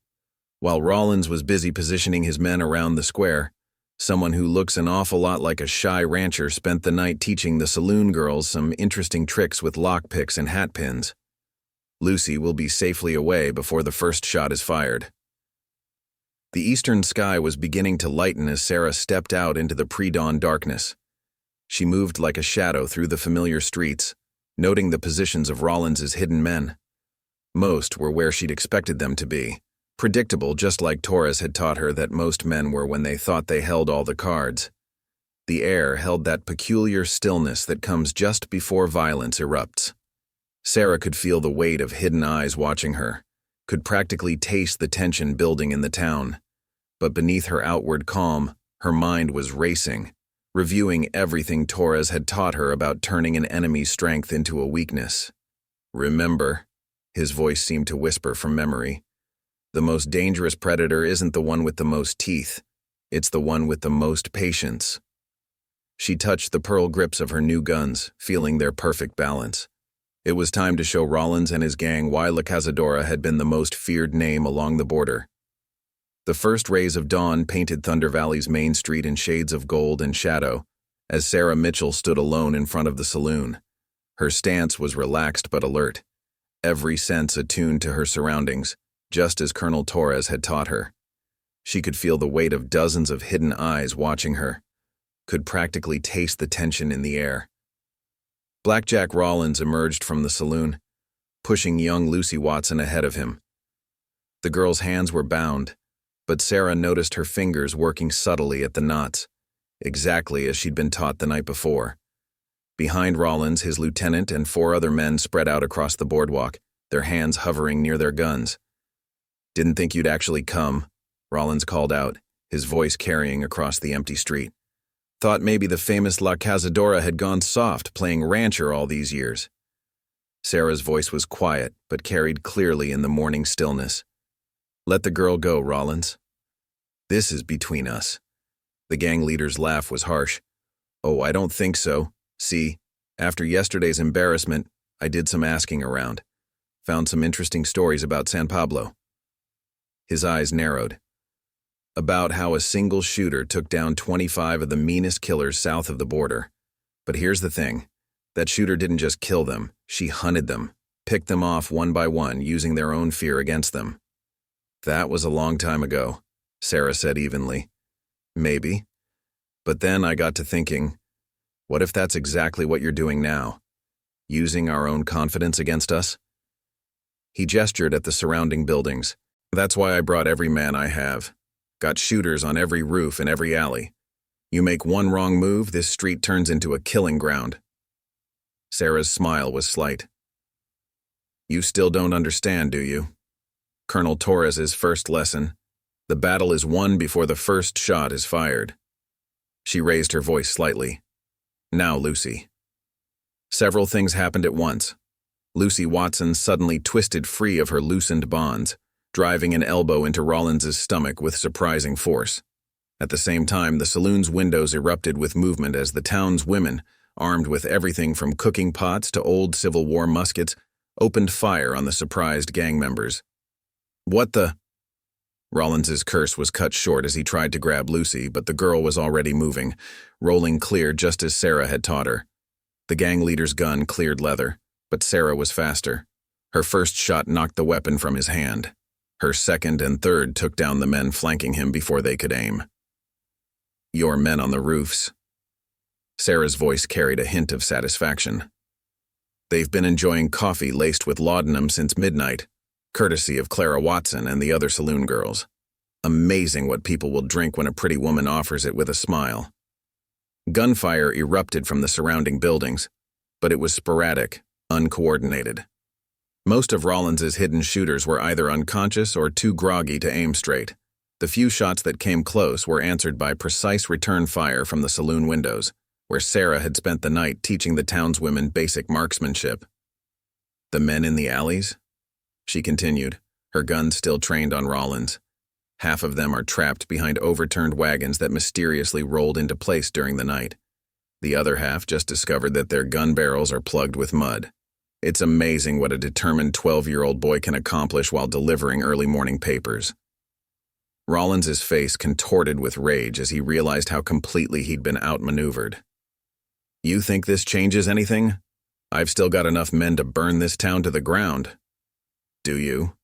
S1: While Rollins was busy positioning his men around the square, someone who looks an awful lot like a shy rancher spent the night teaching the saloon girls some interesting tricks with lockpicks and hat pins. Lucy will be safely away before the first shot is fired. The eastern sky was beginning to lighten as Sarah stepped out into the pre-dawn darkness. She moved like a shadow through the familiar streets, noting the positions of Rollins's hidden men. Most were where she'd expected them to be, predictable just like Torres had taught her that most men were when they thought they held all the cards. The air held that peculiar stillness that comes just before violence erupts. Sarah could feel the weight of hidden eyes watching her, could practically taste the tension building in the town. But beneath her outward calm, her mind was racing, reviewing everything Torres had taught her about turning an enemy's strength into a weakness. Remember, his voice seemed to whisper from memory, the most dangerous predator isn't the one with the most teeth, it's the one with the most patience. She touched the pearl grips of her new guns, feeling their perfect balance. It was time to show Rollins and his gang why La Cazadora had been the most feared name along the border. The first rays of dawn painted Thunder Valley's main street in shades of gold and shadow, as Sarah Mitchell stood alone in front of the saloon. Her stance was relaxed but alert, every sense attuned to her surroundings, just as Colonel Torres had taught her. She could feel the weight of dozens of hidden eyes watching her, could practically taste the tension in the air. Blackjack Rollins emerged from the saloon, pushing young Lucy Watson ahead of him. The girl's hands were bound, but Sarah noticed her fingers working subtly at the knots, exactly as she'd been taught the night before. Behind Rollins, his lieutenant and 4 other men spread out across the boardwalk, their hands hovering near their guns. Didn't think you'd actually come, Rollins called out, his voice carrying across the empty street. Thought maybe the famous La Cazadora had gone soft playing rancher all these years. Sarah's voice was quiet, but carried clearly in the morning stillness. "Let the girl go, Rollins. This is between us." The gang leader's laugh was harsh. "Oh, I don't think so. See, after yesterday's embarrassment, I did some asking around. Found some interesting stories about San Pablo." His eyes narrowed. "About how a single shooter took down 25 of the meanest killers south of the border. But here's the thing. That shooter didn't just kill them, she hunted them, picked them off one by one, using their own fear against them." "That was a long time ago," Sarah said evenly. "Maybe. But then I got to thinking, what if that's exactly what you're doing now? Using our own confidence against us?" He gestured at the surrounding buildings. "That's why I brought every man I have. Got shooters on every roof and every alley. You make one wrong move, this street turns into a killing ground." Sarah's smile was slight. "You still don't understand, do you? Colonel Torres's first lesson. The battle is won before the first shot is fired." She raised her voice slightly. "Now, Lucy." Several things happened at once. Lucy Watson suddenly twisted free of her loosened bonds, driving an elbow into Rollins's stomach with surprising force. At the same time, the saloon's windows erupted with movement as the town's women, armed with everything from cooking pots to old Civil War muskets, opened fire on the surprised gang members. "What the—" Rollins's curse was cut short as he tried to grab Lucy, but the girl was already moving, rolling clear just as Sarah had taught her. The gang leader's gun cleared leather, but Sarah was faster. Her first shot knocked the weapon from his hand. Her second and third took down the men flanking him before they could aim. "Your men on the roofs." Sarah's voice carried a hint of satisfaction. "They've been enjoying coffee laced with laudanum since midnight, courtesy of Clara Watson and the other saloon girls. Amazing what people will drink when a pretty woman offers it with a smile." Gunfire erupted from the surrounding buildings, but it was sporadic, uncoordinated. Most of Rollins's hidden shooters were either unconscious or too groggy to aim straight. The few shots that came close were answered by precise return fire from the saloon windows, where Sarah had spent the night teaching the townswomen basic marksmanship. "The men in the alleys?" she continued, her gun still trained on Rollins. "Half of them are trapped behind overturned wagons that mysteriously rolled into place during the night. The other half just discovered that their gun barrels are plugged with mud. It's amazing what a determined 12-year-old boy can accomplish while delivering early morning papers." Rollins's face contorted with rage as he realized how completely he'd been outmaneuvered. "You think this changes anything? I've still got enough men to burn this town to the ground." "Do you?"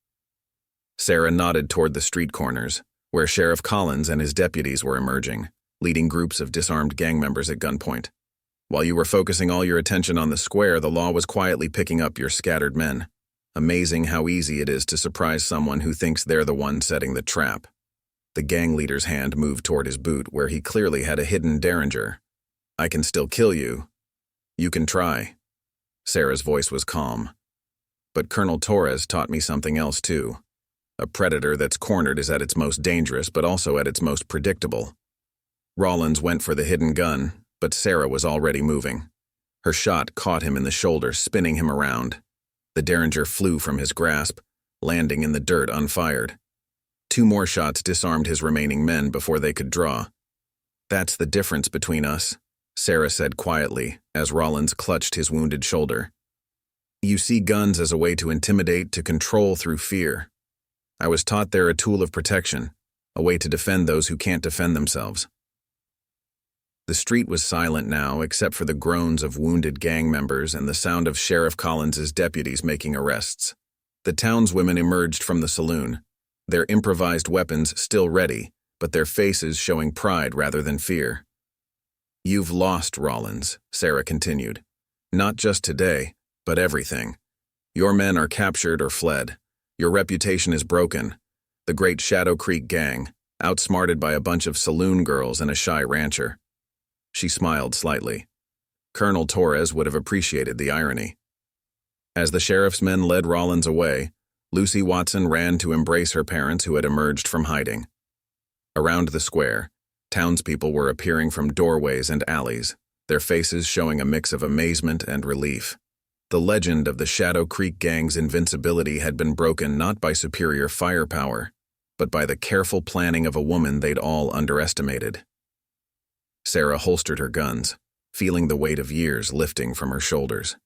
S1: Sarah nodded toward the street corners, where Sheriff Collins and his deputies were emerging, leading groups of disarmed gang members at gunpoint. "While you were focusing all your attention on the square, the law was quietly picking up your scattered men. Amazing how easy it is to surprise someone who thinks they're the one setting the trap." The gang leader's hand moved toward his boot, where he clearly had a hidden derringer. "I can still kill you. You can try." Sarah's voice was calm. "But Colonel Torres taught me something else too. A predator that's cornered is at its most dangerous, but also at its most predictable." Rollins went for the hidden gun, but Sarah was already moving. Her shot caught him in the shoulder, spinning him around. The derringer flew from his grasp, landing in the dirt unfired. 2 more shots disarmed his remaining men before they could draw. "That's the difference between us," Sarah said quietly as Rollins clutched his wounded shoulder. "You see guns as a way to intimidate, to control through fear. I was taught they're a tool of protection, a way to defend those who can't defend themselves." The street was silent now, except for the groans of wounded gang members and the sound of Sheriff Collins's deputies making arrests. The townswomen emerged from the saloon, their improvised weapons still ready, but their faces showing pride rather than fear. "You've lost, Rollins," Sarah continued. "Not just today, but everything. Your men are captured or fled. Your reputation is broken. The great Shadow Creek gang, outsmarted by a bunch of saloon girls and a shy rancher." She smiled slightly. Colonel Torres would have appreciated the irony. As the sheriff's men led Rollins away, Lucy Watson ran to embrace her parents who had emerged from hiding. Around the square, townspeople were appearing from doorways and alleys, their faces showing a mix of amazement and relief. The legend of the Shadow Creek Gang's invincibility had been broken not by superior firepower, but by the careful planning of a woman they'd all underestimated. Sarah holstered her guns, feeling the weight of years lifting from her shoulders.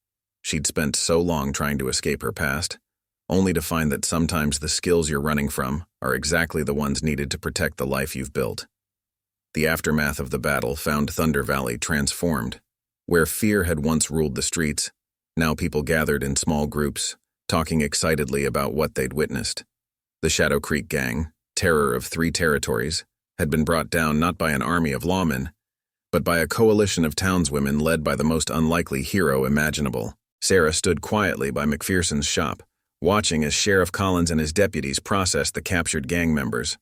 S1: She'd spent so long trying to escape her past, only to find that sometimes the skills you're running from are exactly the ones needed to protect the life you've built. The aftermath of the battle found Thunder Valley transformed. Where fear had once ruled the streets, now people gathered in small groups, talking excitedly about what they'd witnessed. The Shadow Creek Gang, terror of 3 territories, had been brought down not by an army of lawmen, but by a coalition of townswomen led by the most unlikely hero imaginable. Sarah stood quietly by McPherson's shop, watching as Sheriff Collins and his deputies processed the captured gang members.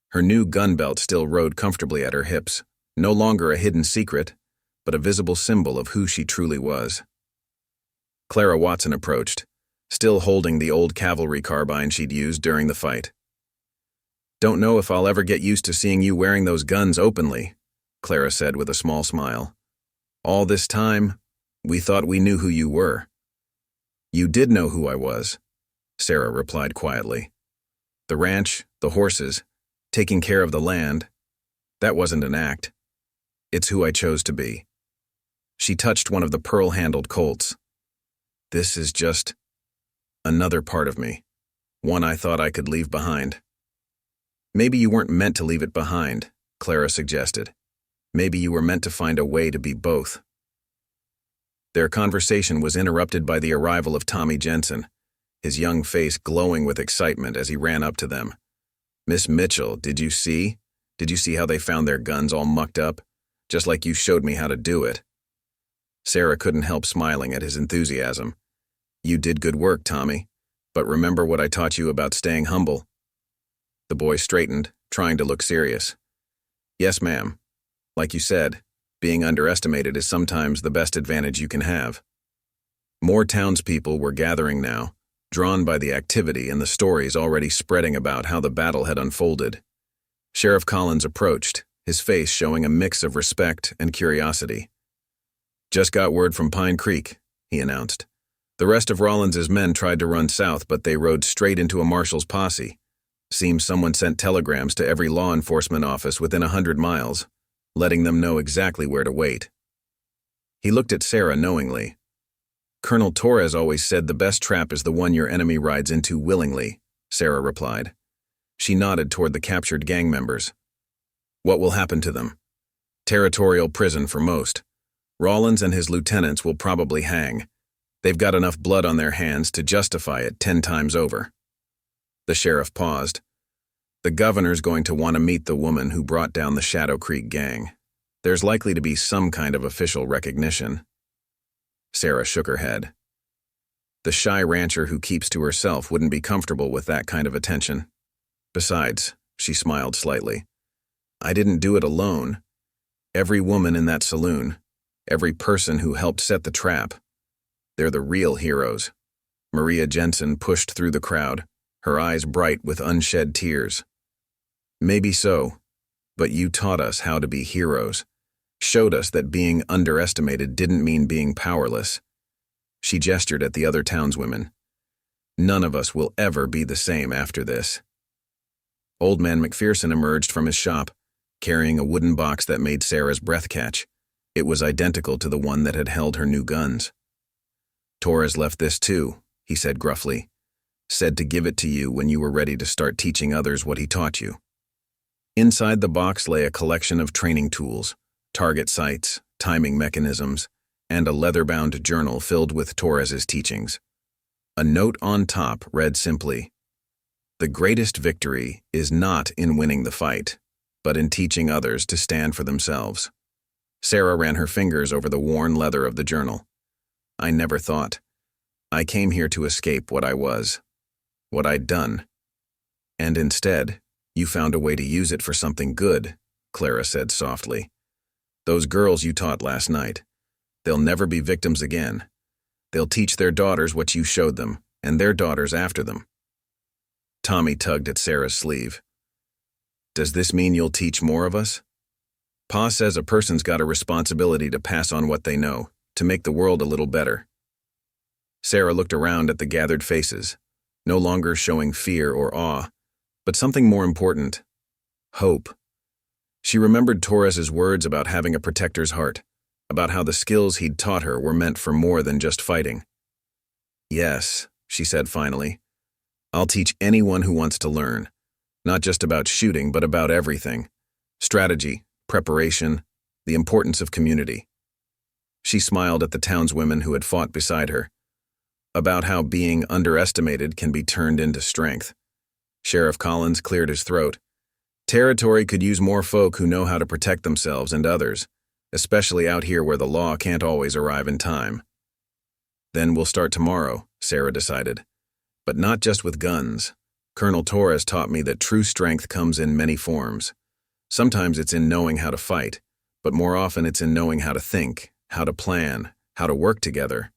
S1: Her new gun belt still rode comfortably at her hips, no longer a hidden secret, but a visible symbol of who she truly was. Clara Watson approached, still holding the old cavalry carbine she'd used during the fight. "Don't know if I'll ever get used to seeing you wearing those guns openly," Clara said with a small smile. "All this time, we thought we knew who you were." "You did know who I was," Sarah replied quietly. "The ranch, the horses, taking care of the land, that wasn't an act. It's who I chose to be." She touched one of the pearl-handled Colts. "This is just another part of me, one I thought I could leave behind." "Maybe you weren't meant to leave it behind," Clara suggested. "Maybe you were meant to find a way to be both." Their conversation was interrupted by the arrival of Tommy Jensen, his young face glowing with excitement as he ran up to them. "Miss Mitchell, did you see? Did you see how they found their guns all mucked up? Just like you showed me how to do it." Sarah couldn't help smiling at his enthusiasm. "You did good work, Tommy, but remember what I taught you about staying humble?" The boy straightened, trying to look serious. "Yes, ma'am. Like you said, being underestimated is sometimes the best advantage you can have." More townspeople were gathering now, drawn by the activity and the stories already spreading about how the battle had unfolded. Sheriff Collins approached, his face showing a mix of respect and curiosity. "Just got word from Pine Creek," he announced. "The rest of Rollins's men tried to run south, but they rode straight into a marshal's posse. Seems someone sent telegrams to every law enforcement office within 100 miles, letting them know exactly where to wait." He looked at Sarah knowingly. "Colonel Torres always said the best trap is the one your enemy rides into willingly," Sarah replied. She nodded toward the captured gang members. "What will happen to them?" "Territorial prison for most. Rollins and his lieutenants will probably hang. They've got enough blood on their hands to justify it 10 times over." The sheriff paused. "The governor's going to want to meet the woman who brought down the Shadow Creek Gang. There's likely to be some kind of official recognition." Sarah shook her head. The shy rancher who keeps to herself wouldn't be comfortable with that kind of attention. Besides, she smiled slightly, "I didn't do it alone. Every woman in that saloon, every person who helped set the trap, they're the real heroes." Maria Jensen pushed through the crowd, her eyes bright with unshed tears. "Maybe so, but you taught us how to be heroes, showed us that being underestimated didn't mean being powerless." She gestured at the other townswomen. "None of us will ever be the same after this." Old Man McPherson emerged from his shop, carrying a wooden box that made Sarah's breath catch. It was identical to the one that had held her new guns. "Torres left this too," he said gruffly. "Said to give it to you when you were ready to start teaching others what he taught you." Inside the box lay a collection of training tools, target sights, timing mechanisms, and a leather-bound journal filled with Torres's teachings. A note on top read simply, "The greatest victory is not in winning the fight, but in teaching others to stand for themselves." Sarah ran her fingers over the worn leather of the journal. "I never thought. I came here to escape what I was, what I'd done. And instead, you found a way to use it for something good," Clara said softly. "Those girls you taught last night, they'll never be victims again. They'll teach their daughters what you showed them, and their daughters after them." Tommy tugged at Sarah's sleeve. "Does this mean you'll teach more of us?" "Pa says a person's got a responsibility to pass on what they know, to make the world a little better." Sarah looked around at the gathered faces, no longer showing fear or awe, but something more important: hope. She remembered Torres's words about having a protector's heart, about how the skills he'd taught her were meant for more than just fighting. "Yes," she said finally. "I'll teach anyone who wants to learn, not just about shooting, but about everything: strategy, preparation, the importance of community." She smiled at the townswomen who had fought beside her, about how being underestimated can be turned into strength. Sheriff Collins cleared his throat. Territory could use more folk who know how to protect themselves and others, especially out here where the law can't always arrive in time. "Then we'll start tomorrow," Sarah decided. "But not just with guns. Colonel Torres taught me that true strength comes in many forms. Sometimes it's in knowing how to fight, but more often it's in knowing how to think, how to plan, how to work together."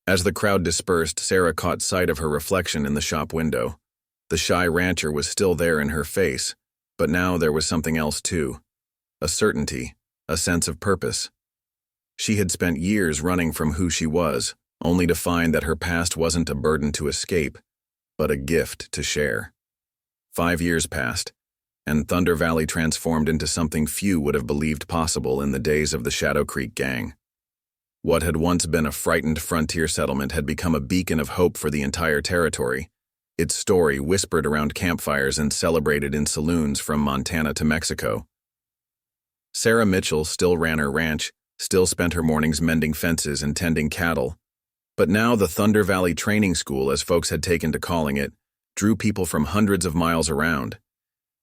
S1: As the crowd dispersed, Sarah caught sight of her reflection in the shop window. The shy rancher was still there in her face, but now there was something else too: a certainty, a sense of purpose. She had spent years running from who she was, only to find that her past wasn't a burden to escape, but a gift to share. 5 years passed, and Thunder Valley transformed into something few would have believed possible in the days of the Shadow Creek Gang. What had once been a frightened frontier settlement had become a beacon of hope for the entire territory, its story whispered around campfires and celebrated in saloons from Montana to Mexico. Sarah Mitchell still ran her ranch, still spent her mornings mending fences and tending cattle, but now the Thunder Valley Training School, as folks had taken to calling it, drew people from hundreds of miles around.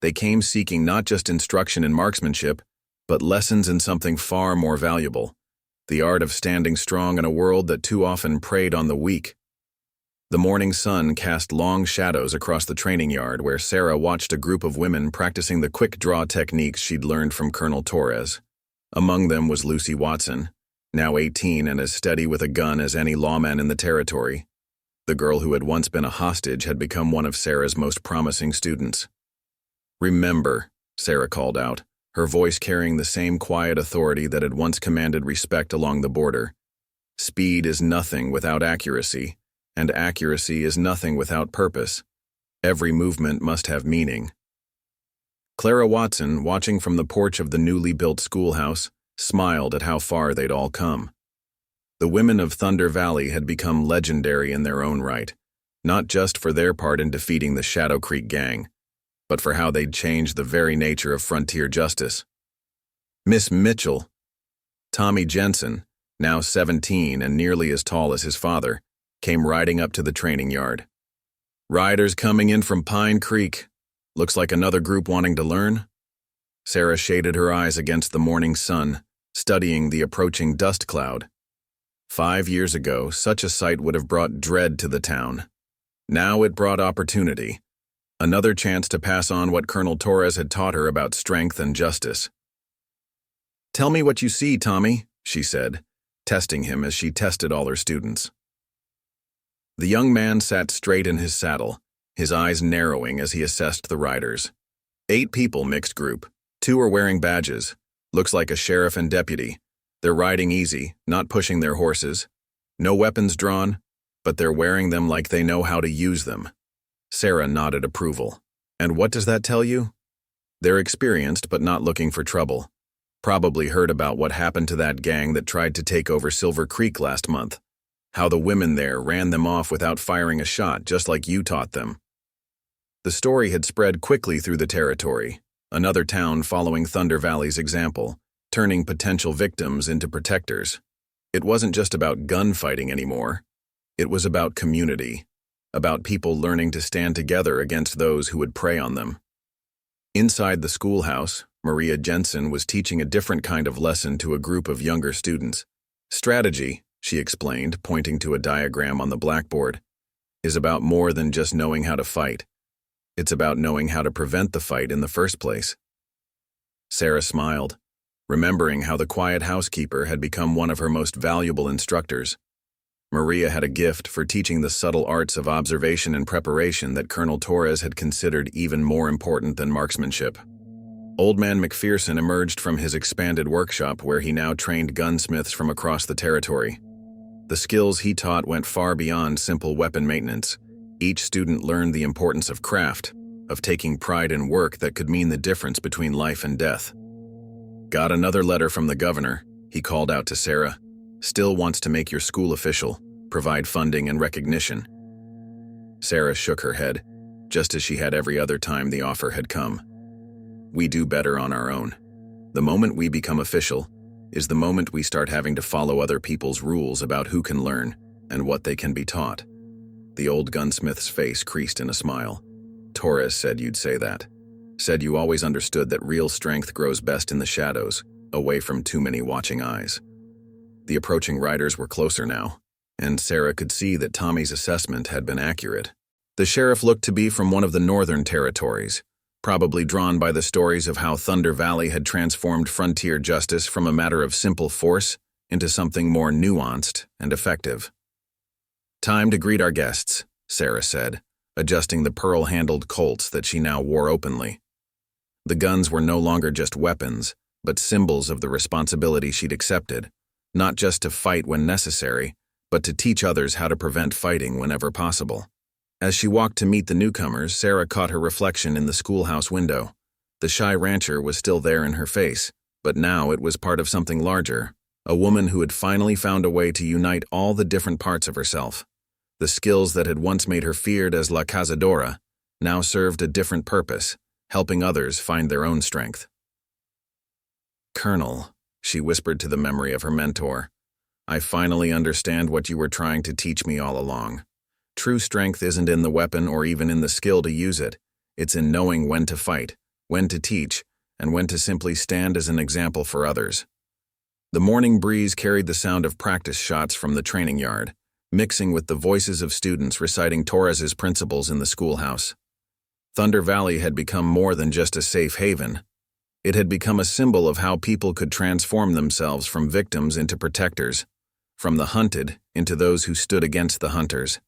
S1: They came seeking not just instruction in marksmanship, but lessons in something far more valuable: the art of standing strong in a world that too often preyed on the weak. The morning sun cast long shadows across the training yard where Sarah watched a group of women practicing the quick draw techniques she'd learned from Colonel Torres. Among them was Lucy Watson, now 18 and as steady with a gun as any lawman in the territory. The girl who had once been a hostage had become one of Sarah's most promising students. "Remember," Sarah called out, her voice carrying the same quiet authority that had once commanded respect along the border. "Speed is nothing without accuracy, and accuracy is nothing without purpose. Every movement must have meaning." Clara Watson, watching from the porch of the newly built schoolhouse, smiled at how far they'd all come. The women of Thunder Valley had become legendary in their own right, not just for their part in defeating the Shadow Creek Gang, but for how they'd changed the very nature of frontier justice. "Miss Mitchell." Tommy Jensen, now 17 and nearly as tall as his father, came riding up to the training yard. "Riders coming in from Pine Creek. Looks like another group wanting to learn?" Sarah shaded her eyes against the morning sun, studying the approaching dust cloud. 5 years ago, such a sight would have brought dread to the town. Now it brought opportunity. Another chance to pass on what Colonel Torres had taught her about strength and justice. "Tell me what you see, Tommy," she said, testing him as she tested all her students. The young man sat straight in his saddle, his eyes narrowing as he assessed the riders. 8 people, mixed group. 2 are wearing badges. Looks like a sheriff and deputy. They're riding easy, not pushing their horses. No weapons drawn, but they're wearing them like they know how to use them. Sarah nodded approval. "And what does that tell you?" "They're experienced but not looking for trouble. Probably heard about what happened to that gang that tried to take over Silver Creek last month. How the women there ran them off without firing a shot, just like you taught them." The story had spread quickly through the territory, another town following Thunder Valley's example, turning potential victims into protectors. It wasn't just about gunfighting anymore. It was about community, about people learning to stand together against those who would prey on them. Inside the schoolhouse, Maria Jensen was teaching a different kind of lesson to a group of younger students. "Strategy," she explained, pointing to a diagram on the blackboard, "is about more than just knowing how to fight. It's about knowing how to prevent the fight in the first place." Sarah smiled, remembering how the quiet housekeeper had become one of her most valuable instructors. Maria had a gift for teaching the subtle arts of observation and preparation that Colonel Torres had considered even more important than marksmanship. Old Man McPherson emerged from his expanded workshop where he now trained gunsmiths from across the territory. The skills he taught went far beyond simple weapon maintenance. Each student learned the importance of craft, of taking pride in work that could mean the difference between life and death. "Got another letter from the governor," he called out to Sarah. "Still wants to make your school official, provide funding and recognition." Sarah shook her head, just as she had every other time the offer had come. "We do better on our own. The moment we become official is the moment we start having to follow other people's rules about who can learn and what they can be taught." The old gunsmith's face creased in a smile. "Torres said you'd say that. Said you always understood that real strength grows best in the shadows, away from too many watching eyes." The approaching riders were closer now, and Sarah could see that Tommy's assessment had been accurate. The sheriff looked to be from one of the northern territories, probably drawn by the stories of how Thunder Valley had transformed frontier justice from a matter of simple force into something more nuanced and effective. "Time to greet our guests," Sarah said, adjusting the pearl-handled Colts that she now wore openly. The guns were no longer just weapons, but symbols of the responsibility she'd accepted, not just to fight when necessary, but to teach others how to prevent fighting whenever possible. As she walked to meet the newcomers, Sarah caught her reflection in the schoolhouse window. The shy rancher was still there in her face, but now it was part of something larger, a woman who had finally found a way to unite all the different parts of herself. The skills that had once made her feared as La Cazadora now served a different purpose, helping others find their own strength. "Colonel," she whispered to the memory of her mentor, "I finally understand what you were trying to teach me all along. True strength isn't in the weapon or even in the skill to use it. It's in knowing when to fight, when to teach, and when to simply stand as an example for others." The morning breeze carried the sound of practice shots from the training yard, mixing with the voices of students reciting Torres's principles in the schoolhouse. Thunder Valley had become more than just a safe haven. It had become a symbol of how people could transform themselves from victims into protectors, from the hunted into those who stood against the hunters.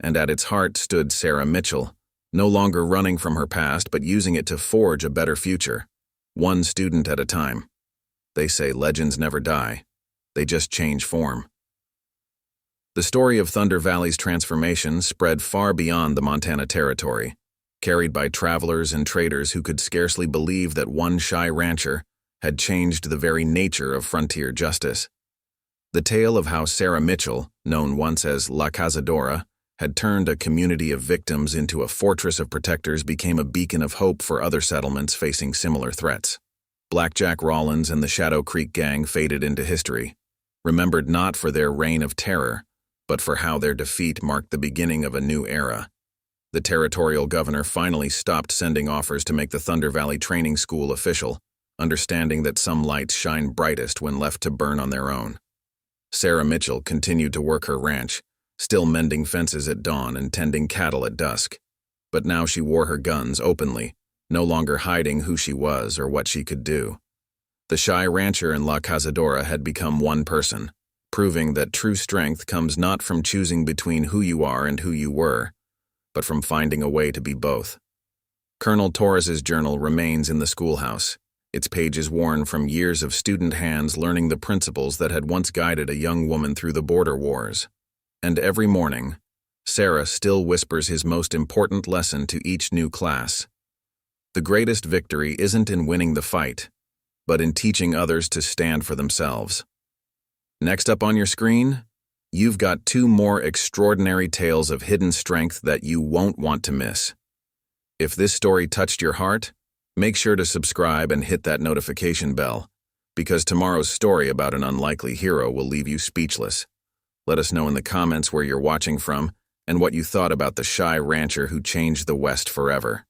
S1: And at its heart stood Sarah Mitchell, no longer running from her past but using it to forge a better future, one student at a time. They say legends never die, they just change form. The story of Thunder Valley's transformation spread far beyond the Montana Territory, carried by travelers and traders who could scarcely believe that one shy rancher had changed the very nature of frontier justice. The tale of how Sarah Mitchell, known once as La Cazadora, had turned a community of victims into a fortress of protectors became a beacon of hope for other settlements facing similar threats. Blackjack Rollins and the Shadow Creek Gang faded into history, remembered not for their reign of terror, but for how their defeat marked the beginning of a new era. The territorial governor finally stopped sending offers to make the Thunder Valley Training School official, understanding that some lights shine brightest when left to burn on their own. Sarah Mitchell continued to work her ranch, still mending fences at dawn and tending cattle at dusk. But now she wore her guns openly, no longer hiding who she was or what she could do. The shy rancher and La Cazadora had become one person, proving that true strength comes not from choosing between who you are and who you were, but from finding a way to be both. Colonel Torres's journal remains in the schoolhouse, its pages worn from years of student hands learning the principles that had once guided a young woman through the border wars. And every morning, Sarah still whispers his most important lesson to each new class. The greatest victory isn't in winning the fight, but in teaching others to stand for themselves. Next up on your screen, you've got two more extraordinary tales of hidden strength that you won't want to miss. If this story touched your heart, make sure to subscribe and hit that notification bell, because tomorrow's story about an unlikely hero will leave you speechless. Let us know in the comments where you're watching from and what you thought about the shy rancher who changed the West forever.